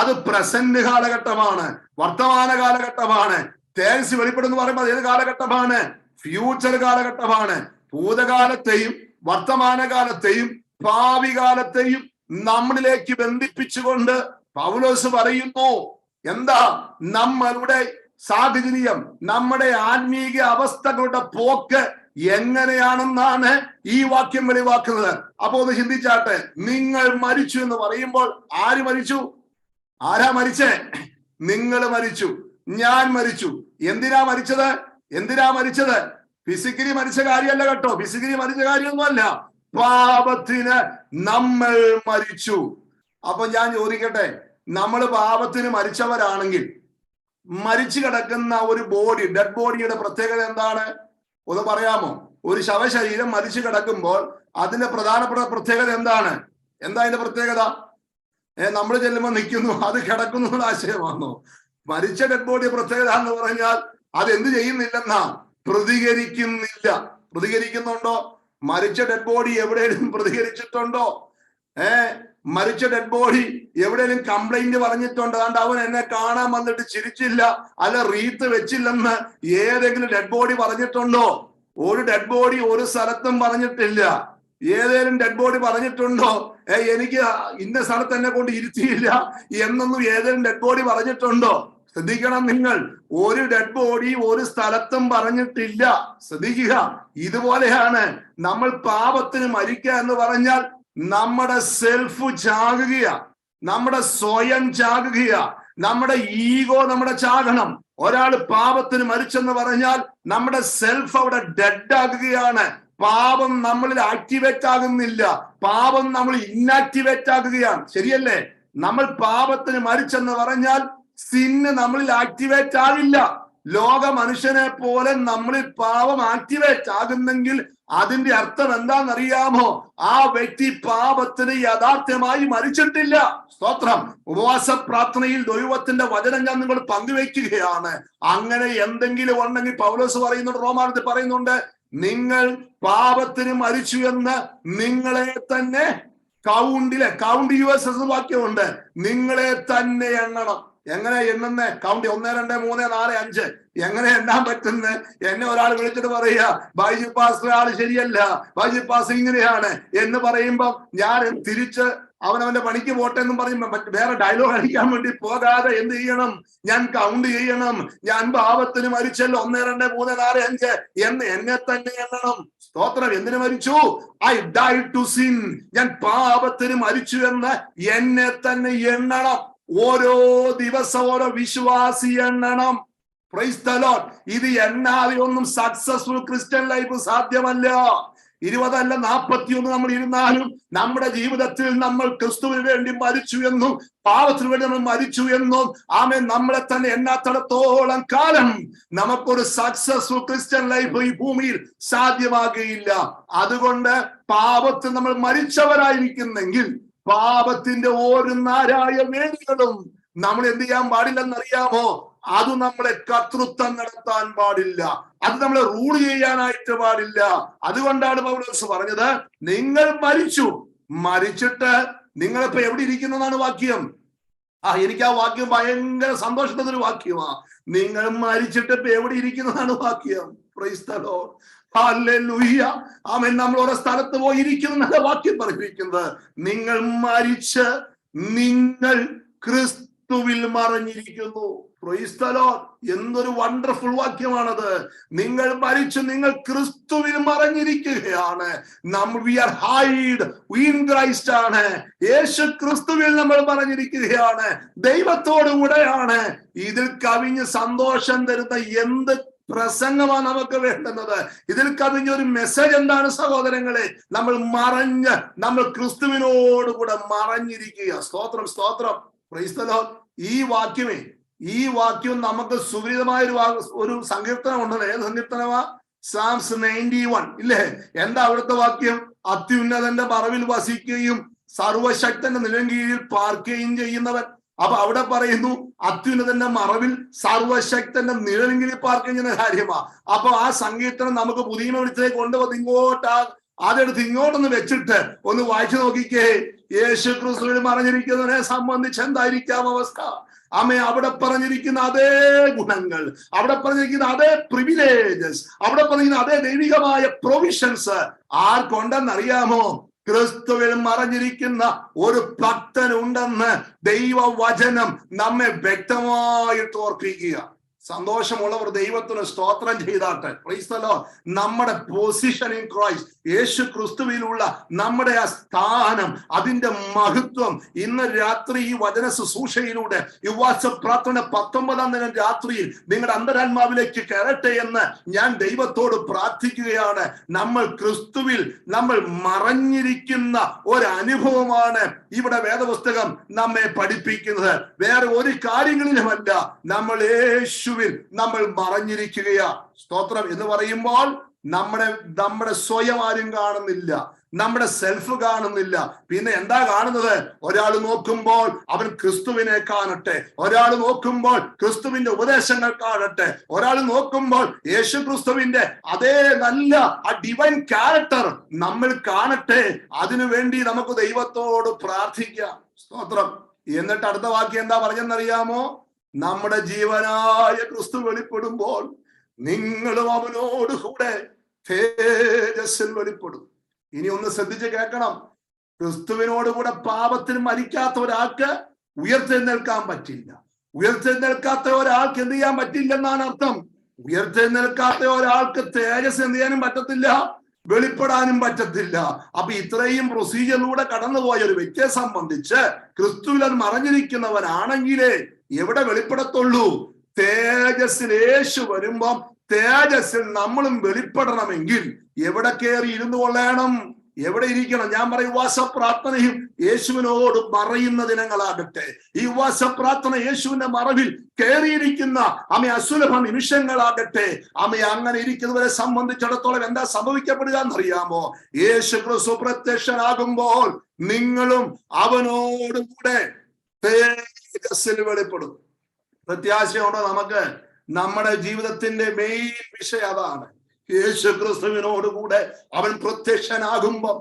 അത് പ്രസന്റ് കാലഘട്ടമാണ്, വർത്തമാന കാലഘട്ടമാണ്. തേജസ് വെളിപ്പെടുന്നു പറയുമ്പോൾ ഏത് കാലഘട്ടമാണ്? ഫ്യൂച്ചർ കാലഘട്ടമാണ്. ഭൂതകാലത്തെയും വർത്തമാനകാലത്തെയും ഭാവി കാലത്തെയും നമ്മളിലേക്ക് ബന്ധിപ്പിച്ചുകൊണ്ട് പൗലോസ് പറയുന്നു, എന്താ? നമ്മളുടെ സാഹചര്യം, നമ്മുടെ ആത്മീക അവസ്ഥകളുടെ പോക്ക് എങ്ങനെയാണെന്നാണ് ഈ വാക്യം വെളിവാക്കുന്നത്. അപ്പൊ ഒന്ന് ചിന്തിച്ചാട്ടെ. നിങ്ങൾ മരിച്ചു എന്ന് പറയുമ്പോൾ ആര് മരിച്ചു? ആരാ മരിച്ചേ? നിങ്ങൾ മരിച്ചു, ഞാൻ മരിച്ചു. എന്തിനാ മരിച്ചത്? ഫിസിക്കലി മരിച്ച കാര്യമല്ല കേട്ടോ, ഫിസിക്കലി മരിച്ച കാര്യമൊന്നുമല്ല. പാപത്തിന് നമ്മൾ മരിച്ചു. അപ്പൊ ഞാൻ ചോദിക്കട്ടെ, നമ്മൾ പാപത്തിന് മരിച്ചവരാണെങ്കിൽ മരിച്ചു കിടക്കുന്ന ഒരു ബോഡി, ഡെഡ് ബോഡിയുടെ പ്രത്യേകത എന്താണ്? ഒന്ന് പറയാമോ? ഒരു ശവശരീരം മരിച്ചു കിടക്കുമ്പോൾ അതിന്റെ പ്രധാനപ്പെട്ട പ്രത്യേകത എന്താണ്? എന്താ അതിന്റെ പ്രത്യേകത? നമ്മൾ ചെല്ലുമ്പോൾ നിൽക്കുന്നു, അത് കിടക്കുന്നു എന്നുള്ള ആശയമാണോ? മരിച്ച ഡെഡ് ബോഡിയുടെ പ്രത്യേകത എന്ന് പറഞ്ഞാൽ അത് എന്ത് ചെയ്യുന്നില്ലെന്നാ? പ്രതികരിക്കുന്നില്ല. പ്രതികരിക്കുന്നുണ്ടോ? മരിച്ച ഡെഡ് ബോഡി എവിടെയെങ്കിലും പ്രതികരിച്ചിട്ടുണ്ടോ? മരിച്ച ഡെഡ് ബോഡി എവിടെയെങ്കിലും കംപ്ലൈന്റ് പറഞ്ഞിട്ടുണ്ടോ? അതുകൊണ്ട് അവൻ എന്നെ കാണാൻ വന്നിട്ട് ചിരിച്ചില്ല, അല്ല റീത്ത് വെച്ചില്ലെന്ന് ഏതെങ്കിലും ഡെഡ് ബോഡി പറഞ്ഞിട്ടുണ്ടോ? ഒരു ഡെഡ് ബോഡി ഒരു സ്ഥലത്തും പറഞ്ഞിട്ടില്ല. ഏതെങ്കിലും ഡെഡ് ബോഡി പറഞ്ഞിട്ടുണ്ടോ എനിക്ക് ഇന്ന സ്ഥലത്ത് എന്നെ കൊണ്ട് ഇരുത്തിയില്ല എന്നൊന്നും ഏതെങ്കിലും ഡെഡ് ബോഡി പറഞ്ഞിട്ടുണ്ടോ? ശ്രദ്ധിക്കണം, നിങ്ങൾ ഒരു ഡെഡ് ബോഡി ഒരു സ്ഥലത്തും പറഞ്ഞിട്ടില്ല. ശ്രദ്ധിക്കുക, ഇതുപോലെയാണ് നമ്മൾ പാപത്തിന് മരിക്കുക എന്ന് പറഞ്ഞാൽ നമ്മുടെ സെൽഫ് ചാകുകയാ, നമ്മുടെ സ്വയം ചാകുകയാ, നമ്മുടെ ഈഗോ നമ്മുടെ ചാകണം. ഒരാൾ പാപത്തിന് മരിച്ചെന്ന് പറഞ്ഞാൽ നമ്മുടെ സെൽഫ് അവിടെ ഡെഡ് ആകുകയാണ്. പാപം നമ്മളിൽ ആക്ടിവേറ്റ് ആകുന്നില്ല, പാപം നമ്മൾ ഇന്നാക്ടിവേറ്റ് ആകുകയാണ്. ശരിയല്ലേ? നമ്മൾ പാപത്തിന് മരിച്ചെന്ന് പറഞ്ഞാൽ സിന്ന് നമ്മളിൽ ആക്ടിവേറ്റ് ആകില്ല. ലോക മനുഷ്യനെ പോലെ നമ്മളിൽ പാപം ആക്ടിവേറ്റ് ആകുന്നെങ്കിൽ അതിന്റെ അർത്ഥം എന്താണെന്നറിയാമോ? ആ വ്യക്തി പാപത്തിന് യഥാർത്ഥമായി മരിച്ചിട്ടില്ല. സ്തോത്രം. ഉപവാസ പ്രാർത്ഥനയിൽ ദൈവത്തിന്റെ വചനം ഞാൻ നിങ്ങൾ പങ്കുവെക്കുകയാണ്. അങ്ങനെ എന്തെങ്കിലും ഉണ്ടെങ്കിൽ പൗലോസ് പറയുന്നുണ്ട്, റോമാനത്തിൽ പറയുന്നുണ്ട്, നിങ്ങൾ പാപത്തിന് മരിച്ചു എന്ന് നിങ്ങളെ തന്നെ കൗണ്ട് യുവേഴ്സ് എന്ന വാക്യമുണ്ട്. നിങ്ങളെ തന്നെ എണ്ണണം. എങ്ങനെ എണ്ണുന്നേ? കൗണ്ട് 1 2 3 4 5 എങ്ങനെ എണ്ണാൻ പറ്റുന്നത്? എന്നെ ഒരാൾ വിളിച്ചിട്ട് പറയുക, ബൈജു പാസ്റ്റർ ആള് ശരിയല്ല, ബൈജു പാസ്റ്റർ ഇങ്ങനെയാണ് എന്ന് പറയുമ്പോ ഞാൻ തിരിച്ച് അവനവന്റെ പണിക്ക് പോട്ടെ എന്നും പറയുമ്പോ വേറെ ഡയലോഗ് അടിക്കാൻ വേണ്ടി പോകാതെ എന്ത് ചെയ്യണം? ഞാൻ കൗണ്ട് ചെയ്യണം. ഞാൻ പാപത്തിന് മരിച്ചല്ലോ 1 2 3 4 5 എന്ന് എന്നെ തന്നെ എണ്ണണം. സ്തോത്രം. എന്തിനു മരിച്ചു? I died to sin. ഞാൻ പാപത്തിന് മരിച്ചു എന്ന് എന്നെ തന്നെ എണ്ണണം. ഓരോ ദിവസം ഓരോ വിശ്വാസി എണ്ണണം. Price the Lord. ഇത് എണ്ണാതെ ഒന്നും സക്സസ്ഫുൾ ക്രിസ്ത്യൻ ലൈഫ് സാധ്യമല്ല. 20 അല്ല 41 നമ്മൾ ഇരുന്നാലും നമ്മുടെ ജീവിതത്തിൽ നമ്മൾ ക്രിസ്തുവിന് വേണ്ടി മരിച്ചു എന്നും പാപത്തിന് വേണ്ടി നമ്മൾ മരിച്ചു എന്നും ആമേൻ നമ്മളെ തന്നെ എണ്ണാത്തിടത്തോളം കാലം നമുക്കൊരു സക്സസ്ഫുൾ ക്രിസ്ത്യൻ ലൈഫ് ഈ ഭൂമിയിൽ സാധ്യമാകുകയില്ല. അതുകൊണ്ട് പാപത്തിൽ നമ്മൾ മരിച്ചവരായിരിക്കുന്നെങ്കിൽ പാപത്തിന്റെ ഓരോ നാരായ വേദികളും നമ്മൾ എന്ത് ചെയ്യാൻ പാടില്ലെന്നറിയാമോ? അത് നമ്മളെ കർത്തൃത്വം നടത്താൻ പാടില്ല, അത് നമ്മളെ റൂൾ ചെയ്യാനായിട്ട് പാടില്ല. അതുകൊണ്ടാണ് പൗലോസ് പറഞ്ഞത്, നിങ്ങൾ മരിച്ചിട്ട് നിങ്ങളിപ്പോ എവിടെ ഇരിക്കുന്നതാണ് വാക്യം. എനിക്ക് ആ വാക്യം ഭയങ്കര സന്തോഷത്തിന്റെ വാക്യമാ. നിങ്ങൾ മരിച്ചിട്ട് ഇപ്പൊ എവിടെ ഇരിക്കുന്നതാണ് വാക്യം. Price the Lord. ഹല്ലേലൂയ. ആമേൻ. നമ്മൾ ഓരോ സ്ഥലത്ത് പോയി ഇരിക്കുന്ന വാക്യം പറഞ്ഞിരിക്കുന്നത്, നിങ്ങൾ മരിച്ച് നിങ്ങൾ ക്രിസ്തുവിൽ മറഞ്ഞിരിക്കുന്നു. Praise the Lord. എന്തൊരു വണ്ടർഫുൾ വാക്യമാണത്. നിങ്ങൾ മരിച്ചു നിങ്ങൾ ക്രിസ്തുവിൽ മറഞ്ഞിരിക്കുകയാണ്. We are hide in Christ ആണ്. യേശു ക്രിസ്തുവിൽ നമ്മൾ മറഞ്ഞിരിക്കുകയാണ്, ദൈവത്തോടു കൂടെയാണ്. ഇതിൽ കവിഞ്ഞ് സന്തോഷം തരുന്ന എന്ത് പ്രസംഗമാണ് നമുക്ക് വേണ്ടുന്നത്? ഇതിൽ കവിഞ്ഞൊരു മെസ്സേജ് എന്താണ് സഹോദരങ്ങളെ? നമ്മൾ ക്രിസ്തുവിനോടുകൂടെ മറഞ്ഞിരിക്കുക. സ്തോത്രം, സ്തോത്രം. Price the Lord. ഈ വാക്യം നമുക്ക് സുപരിതമായ ഒരു സങ്കീർത്തനം ഉണ്ടല്ലോ. ഏത് സങ്കീർത്തനമാ? സാംസ് 91 ഇല്ലേ? എന്താ അവിടുത്തെ വാക്യം? അത്യുന്നതന്റെ മറവിൽ വസിക്കുകയും സർവശക്തന്റെ നിലങ്കീഴിൽ പാർക്കുകയും ചെയ്യുന്നവൻ. അപ്പൊ അവിടെ പറയുന്നു അത്യുന്നതന്റെ മറവിൽ സർവശക്തന്റെ നിഴലിൽ പാർക്കുകയും ചെയ്യുന്ന കാര്യമാ. അപ്പൊ ആ സങ്കീർത്തനം നമുക്ക് പുതിയ വെളിച്ചത്തിലേക്ക് കൊണ്ടുവന്ന് അതെടുത്ത് ഇങ്ങോട്ടൊന്ന് വെച്ചിട്ട് ഒന്ന് വായിച്ചു നോക്കിക്കേ. യേശു ക്രിസ്തുവിൽ മറഞ്ഞിരിക്കുന്നതിനെ സംബന്ധിച്ച് എന്തായിരിക്കാം അവസ്ഥ? അവിടെ പറഞ്ഞിരിക്കുന്ന അതേ ഗുണങ്ങൾ, അവിടെ പറഞ്ഞിരിക്കുന്ന അതേ പ്രിവിലേജസ്, അവിടെ പറഞ്ഞിരിക്കുന്ന അതേ ദൈവികമായ പ്രൊവിഷൻസ് ആർക്കുണ്ടെന്നറിയാമോ? ക്രിസ്തുവിൽ മറഞ്ഞിരിക്കുന്ന ഒരു ഭക്തനുണ്ടെന്ന് ദൈവവചനം നമ്മെ വ്യക്തമായിട്ട് ഓർപ്പിക്കുക. സന്തോഷമുള്ളവർ ദൈവത്തിന് സ്തോത്രം ചെയ്താട്ടെ. Praise the Lord. നമ്മുടെ പൊസിഷൻ ഇൻ ക്രൈസ്റ്റ്, യേശു ക്രിസ്തുവിലുള്ള നമ്മുടെ ആ സ്ഥാനം, അതിന്റെ മഹത്വം ഇന്ന് രാത്രി ഈ വചന ശുശ്രൂഷയിലൂടെ ഉപവാസ പ്രാർത്ഥന 19-ാം ദിനം രാത്രിയിൽ നിങ്ങളുടെ അന്തരാത്മാവിലേക്ക് കയറട്ടെ എന്ന് ഞാൻ ദൈവത്തോട് പ്രാർത്ഥിക്കുകയാണ്. നമ്മൾ ക്രിസ്തുവിൽ നമ്മൾ മറഞ്ഞിരിക്കുന്ന ഒരനുഭവമാണ് ഇവിടെ വേദപുസ്തകം നമ്മെ പഠിപ്പിക്കുന്നത്. വേറെ ഒരു കാര്യങ്ങളിലുമല്ല. നമ്മൾ യേശുവിൽ നമ്മൾ മറഞ്ഞിരിക്കുകയാ. സ്തോത്രം. എന്ന് പറയുമ്പോൾ നമ്മുടെ സ്വയം ആരും കാണുന്നില്ല, നമ്മുടെ സെൽഫ് കാണുന്നില്ല. പിന്നെ എന്താ കാണുന്നത്? ഒരാൾ നോക്കുമ്പോൾ അവൻ ക്രിസ്തുവിനെ കാണട്ടെ, ഒരാൾ നോക്കുമ്പോൾ ക്രിസ്തുവിന്റെ ഉപദേശങ്ങൾ കാണട്ടെ, ഒരാൾ നോക്കുമ്പോൾ യേശു ക്രിസ്തുവിന്റെ അതേ നല്ല ആ ഡിവൈൻ ക്യാരക്ടർ നമ്മൾ കാണട്ടെ. അതിനുവേണ്ടി നമുക്ക് ദൈവത്തോട് പ്രാർത്ഥിക്കാം. സ്തോത്രം. എന്നിട്ട് അടുത്ത വാക്യം എന്താ പറഞ്ഞെന്നറിയാമോ? നമ്മുടെ ജീവനായ ക്രിസ്തു വെളിപ്പെടുമ്പോൾ നിങ്ങളും അവനോട് കൂടെ തേജസ്സിൽ വെളിപ്പെടും. ഇനി ഒന്ന് ശ്രദ്ധിച്ച് കേൾക്കണം. ക്രിസ്തുവിനോട് കൂടെ പാപത്തിന് മരിക്കാത്ത ഒരാൾക്ക് ഉയർത്തെഴുന്നേൽക്കാൻ പറ്റില്ല. ഉയർത്തെഴുന്നേൽക്കാത്ത ഒരാൾക്ക് എന്ത് ചെയ്യാൻ പറ്റില്ലെന്നാണ് അർത്ഥം. ഉയർത്തെഴുന്നേൽക്കാത്ത ഒരാൾക്ക് തേജസ് എന്ത് ചെയ്യാനും പറ്റത്തില്ല, വെളിപ്പെടാനും പറ്റത്തില്ല. അപ്പൊ ഇത്രയും പ്രൊസീജിയറിലൂടെ കടന്നുപോയ ഒരു വ്യക്തിയെ സംബന്ധിച്ച് ക്രിസ്തുവിൽ അത് മറഞ്ഞിരിക്കുന്നവനാണെങ്കിലേ എവിടെ വെളിപ്പെടത്തുള്ളൂ? തേജസ്സിൽ യേശു വരുമ്പം തേജസ്സിൽ നമ്മളും വെളിപ്പെടണമെങ്കിൽ എവിടെ കയറി ഇരുന്നു കൊള്ളണം? എവിടെ ഇരിക്കണം? ഞാൻ പറയും, ഉപവാസ പ്രാർത്ഥനയും യേശുവിനോട് മറയുന്ന ദിനങ്ങളാകട്ടെ. ഈ ഉപവാസ പ്രാർത്ഥന യേശുവിന്റെ മറവിൽ കയറിയിരിക്കുന്ന അസുലഭ നിമിഷങ്ങളാകട്ടെ. അങ്ങനെ ഇരിക്കുന്നവരെ സംബന്ധിച്ചിടത്തോളം എന്താ സംഭവിക്കപ്പെടുക എന്നറിയാമോ? യേശു ക്രിസ്തു പ്രത്യക്ഷനാകുമ്പോൾ നിങ്ങളും അവനോടുകൂടെ തേജസ്സിൽ വെളിപ്പെടും. പ്രത്യാശയുണ്ടോ നമുക്ക്? നമ്മുടെ ജീവിതത്തിന്റെ മെയിൻ വിഷയം അതാണ്. യേശു ക്രിസ്തുവിനോടുകൂടെ അവൻ പ്രത്യക്ഷനാകുമ്പോൾ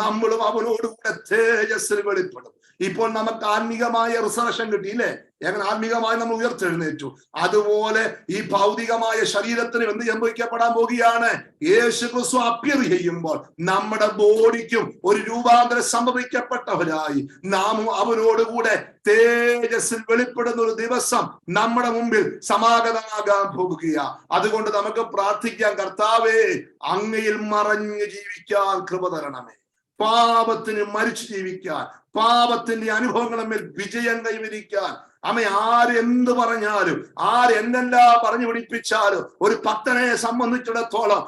നമ്മളും അവനോടുകൂടെ തേജസ്സിൽ വെളിപ്പെടും. ഇപ്പോൾ നമുക്ക് ആത്മീകമായ റിസറക്ഷൻ കിട്ടിയില്ലേ? എങ്ങനെ ആത്മീകമായി നമ്മൾ ഉയർത്തെഴുന്നേറ്റു, അതുപോലെ ഈ ഭൗതികമായ ശരീരത്തിന് എന്ത് സംഭവിക്കപ്പെടാൻ പോകുകയാണ്? യേശു ക്രിസ്തു അപ്പിയർ ചെയ്യുമ്പോൾ നമ്മുടെ ബോഡിക്കും ഒരു രൂപാന്തരം സംഭവിക്കപ്പെട്ടവരായി നാം അവനോടുകൂടെ തേജസ്സിൽ വെളിപ്പെടുന്ന ഒരു ദിവസം നമ്മുടെ മുമ്പിൽ സമാഗതമാകാൻ പോകുക. അതുകൊണ്ട് നമുക്ക് പ്രാർത്ഥിക്കാം, കർത്താവേ, അങ്ങയിൽ മറഞ്ഞു ജീവിക്കാൻ കൃപ തരണമേ. പാപത്തിന് മരിച്ചു ജീവിക്കാൻ, പാപത്തിന്റെ അനുഭവങ്ങളിൽ വിജയം കൈവരിക്കാൻ. ആരെന്ത് പറഞ്ഞാലും, ആരെന്തെല്ലാം പറഞ്ഞു പിടിപ്പിച്ചാലും ഒരു ഭക്തനെ സംബന്ധിച്ചിടത്തോളം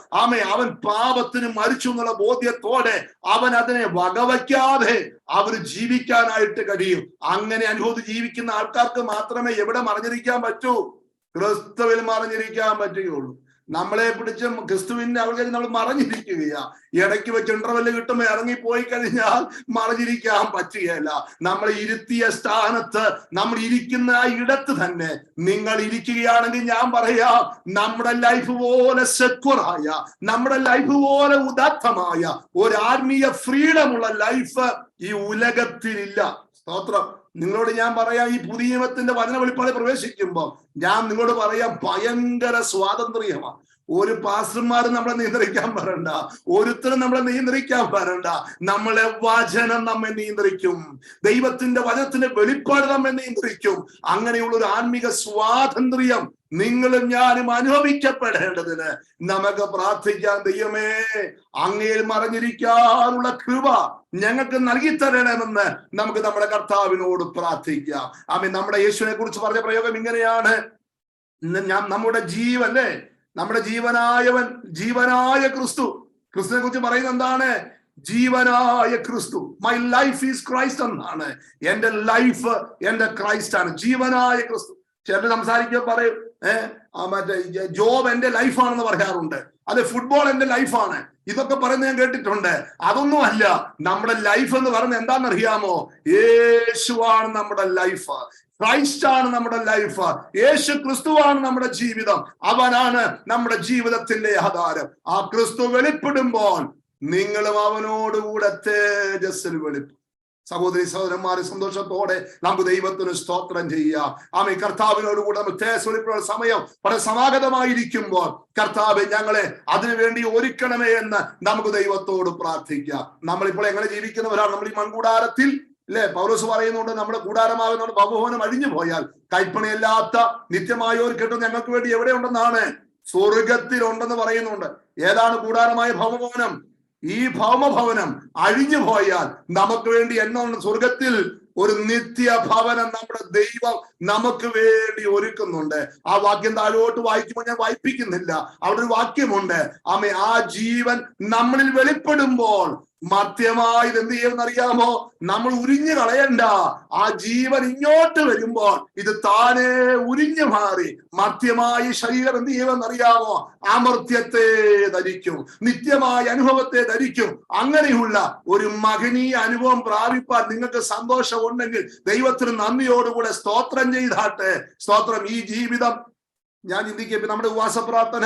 അവൻ പാപത്തിന് മരിച്ചു എന്നുള്ള ബോധ്യത്തോടെ അവൻ അതിനെ വകവയ്ക്കാതെ അവർ ജീവിക്കാനായിട്ട് കഴിയും. അങ്ങനെ അനുഭവത്തിൽ ജീവിക്കുന്ന ആൾക്കാർക്ക് മാത്രമേ എവിടെ മറിഞ്ഞിരിക്കാൻ പറ്റൂ? ക്രിസ്തുവിൽ മറിഞ്ഞിരിക്കാൻ പറ്റുകയുള്ളൂ. നമ്മളെ പിടിച്ച് ക്രിസ്തുവിന്റെ അവിടെ നമ്മൾ മറഞ്ഞിരിക്കുകയാ. ഇടയ്ക്ക് വെച്ച് ഇന്റർവെല് കിട്ടുമ്പോൾ ഇറങ്ങിപ്പോയി കഴിഞ്ഞാൽ മറഞ്ഞിരിക്കാൻ പറ്റുകയല്ല. നമ്മൾ ഇരുത്തിയ സ്ഥാനത്ത്, നമ്മൾ ഇരിക്കുന്ന ആ ഇടത്ത് തന്നെ നിങ്ങൾ ഇരിക്കുകയാണെങ്കിൽ ഞാൻ പറയാം, നമ്മുടെ ലൈഫ് പോലെ സെക്യൂറായ, നമ്മുടെ ലൈഫ് പോലെ ഉദാത്തമായ ഒരു ആത്മീയ ഫ്രീഡമുള്ള ലൈഫ് ഈ ഉലകത്തിലില്ല. സ്തോത്രം. നിങ്ങളോട് ഞാൻ പറയാം, ഈ പുതിയ നിയമത്തിന്റെ വചന വെളിപ്പാട് പ്രവേശിക്കുമ്പോൾ ഞാൻ നിങ്ങളോട് പറയാം, ഭയങ്കര സ്വാതന്ത്ര്യമാണ്. ഒരു പാസ്റ്റർമാരും നമ്മളെ നിയന്ത്രിക്കാൻ വരണ്ട, ഒരുത്തരും നമ്മളെ നിയന്ത്രിക്കാൻ വരണ്ട. നമ്മളെ വചനം നമ്മെ നിയന്ത്രിക്കും, ദൈവത്തിന്റെ വചനത്തിന്റെ വെളിപ്പാട് നമ്മെ നിയന്ത്രിക്കും. അങ്ങനെയുള്ള ഒരു ആത്മീക സ്വാതന്ത്ര്യം നിങ്ങളും ഞാനും അനുഭവിക്കപ്പെടേണ്ടതിന് നമുക്ക് പ്രാർത്ഥിക്കാൻ, ദൈവമേ, അങ്ങയിൽ മറഞ്ഞിരിക്കാനുള്ള കൃപ ഞങ്ങൾക്ക് നൽകി തരണമെന്ന് നമുക്ക് നമ്മുടെ കർത്താവിനോട് പ്രാർത്ഥിക്കാം. നമ്മുടെ യേശുവിനെ കുറിച്ച് പറഞ്ഞ പ്രയോഗം ഇങ്ങനെയാണ്, നമ്മുടെ ജീവനെ, നമ്മുടെ ജീവനായവൻ, ജീവനായ ക്രിസ്തു. ക്രിസ്തുവിനെ കുറിച്ച് പറയുന്നത് എന്താണ്? ജീവനായ ക്രിസ്തു. മൈ ലൈഫ് ഈസ് ക്രൈസ്റ്റ് എന്നാണ്. എന്റെ ലൈഫ് എന്റെ ക്രൈസ്റ്റ് ആണ്, ജീവനായ ക്രിസ്തു. ചിലർ സംസാരിക്കുമ്പോൾ പറയും, മറ്റേ ജോബ് എന്റെ ലൈഫാണെന്ന് പറയാറുണ്ട്, അത് ഫുട്ബോൾ എന്റെ ലൈഫാണ്, ഇതൊക്കെ പറയുന്നത് ഞാൻ കേട്ടിട്ടുണ്ട്. അതൊന്നും അല്ല. നമ്മുടെ ലൈഫ് എന്ന് പറയുന്നത് എന്താണെന്നറിയാമോ? യേശുവാണ് നമ്മുടെ ലൈഫ്, ക്രൈസ്റ്റ് ആണ് നമ്മുടെ ലൈഫ്, യേശു ക്രിസ്തുവാണ് നമ്മുടെ ജീവിതം, അവനാണ് നമ്മുടെ ജീവിതത്തിന്റെ ആധാരം. ആ ക്രിസ്തു വെളിപ്പെടുമ്പോൾ നിങ്ങളും അവനോടുകൂടെ തേജസ്സിൽ വെളിപ്പെടും. സഹോദരി സഹോദരന്മാരെ, സന്തോഷത്തോടെ നമുക്ക് ദൈവത്തിന് സ്തോത്രം ചെയ്യാം. കർത്താവിനോടുകൂടെ നമ്മൾ തേജസ് വെളിപ്പെടുന്ന സമയം വളരെ സമാഗതമായിരിക്കുമ്പോൾ കർത്താവ് ഞങ്ങളെ അതിനുവേണ്ടി ഒരുക്കണമേ എന്ന് നമുക്ക് ദൈവത്തോട് പ്രാർത്ഥിക്കാം. നമ്മളിപ്പോൾ എങ്ങനെ ജീവിക്കുന്നവരാണ്? നമ്മൾ ഈ മൺകൂടാരത്തിൽ, അല്ലെ? പൗലോസ് പറയുന്നുണ്ട്, നമ്മുടെ കൂടാരമാകുന്ന ഭവഭവനം അഴിഞ്ഞു പോയാൽ കൈപ്പണിയല്ലാത്ത നിത്യമായ ഒരു കെട്ട് ഞങ്ങൾക്ക് വേണ്ടി എവിടെ ഉണ്ടെന്നാണ്? സ്വർഗത്തിൽ ഉണ്ടെന്ന് പറയുന്നുണ്ട്. ഏതാണ് കൂടാരമായ ഭവഭവനം? ഈ ഭൗമഭവനം അഴിഞ്ഞു പോയാൽ നമുക്ക് വേണ്ടി എന്നാണ്? സ്വർഗത്തിൽ ഒരു നിത്യ ഭവനം നമ്മുടെ ദൈവം നമുക്ക് വേണ്ടി ഒരുക്കുന്നുണ്ട്. ആ വാക്യം താഴോട്ട് വായിക്കുമ്പോൾ ഞാൻ വായിപ്പിക്കുന്നില്ല, അവിടെ ഒരു വാക്യമുണ്ട്. ആ ജീവൻ നമ്മളിൽ വെളിപ്പെടുമ്പോൾ മർത്യമായത് എന്ത് ചെയ്യുമെന്നറിയാമോ? നമ്മൾ ഉരിഞ്ഞു കളയണ്ട. ആ ജീവൻ ഇങ്ങോട്ട് വരുമ്പോൾ ഇത് താനെ ഉരിഞ്ഞു മാറി മർത്യമായ ശരീരം എന്ത് ചെയ്യുമെന്നറിയാമോ? അമർത്യത്തെ ധരിക്കും, നിത്യമായ അനുഭവത്തെ ധരിക്കും. അങ്ങനെയുള്ള ഒരു മഹനീയ അനുഭവം പ്രാപിപ്പാൻ നിങ്ങൾക്ക് സന്തോഷമുണ്ടെങ്കിൽ ദൈവത്തിന് നന്ദിയോടുകൂടെ സ്തോത്രം ചെയ്താട്ടെ. സ്തോത്രം. ഈ ജീവിതം ഞാൻ ചിന്തിക്കുക, നമ്മുടെ ഉപവാസ പ്രാർത്ഥന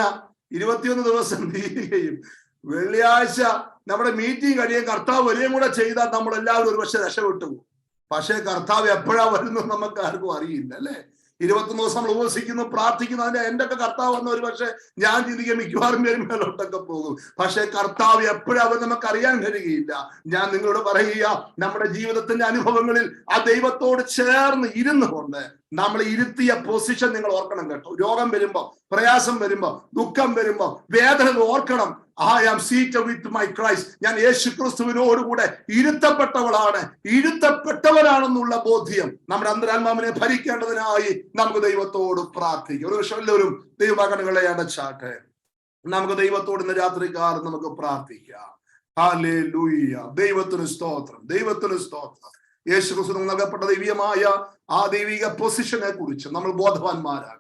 21 ദിവസം തീരുകയും വെള്ളിയാഴ്ച നമ്മുടെ മീറ്റിംഗ് കഴിയാൻ കർത്താവ് വരികയും കൂടെ ചെയ്താൽ നമ്മളെല്ലാവരും ഒരു പക്ഷെ രക്ഷപ്പെട്ടു പോകും. പക്ഷേ കർത്താവ് എപ്പോഴാ വരുന്നത് നമുക്ക് ആർക്കും അറിയില്ല, അല്ലെ? 21 ദിവസം നമ്മൾ ഉപവസിക്കുന്നു, പ്രാർത്ഥിക്കുന്നു. അതിന്റെ എന്റെ ഒക്കെ കർത്താവ് വന്ന ഒരു പക്ഷെ ഞാൻ ചിന്തിക്കുക മിക്കവാറും പേരും മേലോട്ടൊക്കെ പോകും. പക്ഷെ കർത്താവ് എപ്പോഴാവും നമുക്ക് അറിയാൻ കഴിയുകയില്ല. ഞാൻ നിങ്ങളോട് പറയുക, നമ്മുടെ ജീവിതത്തിന്റെ അനുഭവങ്ങളിൽ ആ ദൈവത്തോട് ചേർന്ന് ഇരുന്നു കൊണ്ട് നമ്മളെ ഇരുത്തിയ പൊസിഷൻ നിങ്ങൾ ഓർക്കണം കേട്ടോ. രോഗം വരുമ്പോ, പ്രയാസം വരുമ്പോ, ദുഃഖം വരുമ്പോ, വേദന ഓർക്കണം. I am seated with my Christ. ഞാൻ യേശു ക്രിസ്തുവിനോടുകൂടെ ഇരുത്തപ്പെട്ടവളാണ്, ഇരുത്തപ്പെട്ടവരാണെന്നുള്ള ബോധ്യം നമ്മുടെ അന്തരാത്മാവിനെ ഭരിക്കേണ്ടതിനായി നമുക്ക് ദൈവത്തോട് പ്രാർത്ഥിക്കാം. ഒരു പക്ഷെ എല്ലാവരും ദൈവമകനുകളെ അടച്ചാട്ടെ. നമുക്ക് ദൈവത്തോട് ഇന്ന് രാത്രികാലം നമുക്ക് പ്രാർത്ഥിക്കാം. ഹല്ലേലൂയ. ദൈവത്തിന് സ്തോത്രം, ദൈവത്തിന് സ്തോത്രം. യേശു ക്രിസ്തു നൽകപ്പെട്ട ദൈവീയമായ ആ ദൈവിക പൊസിഷനെ കുറിച്ച് നമ്മൾ ബോധവാന്മാരാണ്.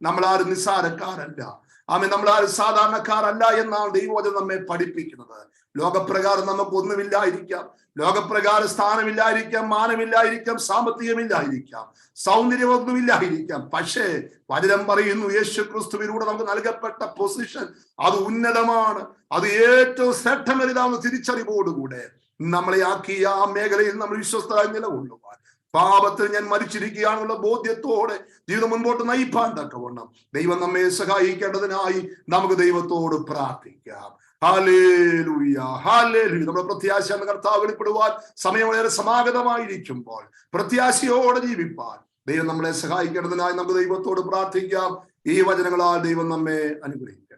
നമ്മൾ ആരും നിസ്സാരക്കാരല്ല. നമ്മൾ ആരും സാധാരണക്കാരല്ല എന്നാണ് ദൈവവചനം നമ്മെ പഠിപ്പിക്കുന്നത്. ലോകപ്രകാരം നമുക്ക് ഒന്നുമില്ലായിരിക്കാം, ലോകപ്രകാരം സ്ഥാനമില്ലായിരിക്കാം, മാനമില്ലായിരിക്കാം, സാമ്പത്തികമില്ലായിരിക്കാം, സൗന്ദര്യമൊന്നുമില്ലായിരിക്കാം. പക്ഷേ വചനം പറയുന്നു യേശു ക്രിസ്തുവിലൂടെ നമുക്ക് നൽകപ്പെട്ട പൊസിഷൻ അത് ഉന്നതമാണ്, അത് ഏറ്റവും ശ്രേഷ്ഠമേറിയതാണെന്ന തിരിച്ചറിവോടുകൂടെ നമ്മളെ ആക്കിയ ആ മേഖലയിൽ നമ്മൾ വിശ്വസ്തരായി നിലകൊള്ളുവാൻ, പാപത്തിൽ ഞാൻ മരിച്ചിരിക്കുകയാണെന്നുള്ള ബോധ്യത്തോടെ ജീവിതം മുൻപോട്ട് നയിപ്പാൻ തക്കവണ്ണം ദൈവം നമ്മെ സഹായിക്കേണ്ടതിനായി നമുക്ക് ദൈവത്തോട് പ്രാർത്ഥിക്കാം. Hallelujah, hallelujah. നമ്മുടെ പ്രത്യാശ എന്ന കർത്താവ് വെളിപ്പെടുവാൻ സമയം വളരെ സമാഗതമായിരിക്കുമ്പോൾ പ്രത്യാശയോടെ ജീവിപ്പാൻ ദൈവം നമ്മളെ സഹായിക്കേണ്ടതിനായി നമുക്ക് ദൈവത്തോട് പ്രാർത്ഥിക്കാം. ഈ വചനങ്ങളാൽ ദൈവം നമ്മെ അനുഗ്രഹിക്കും.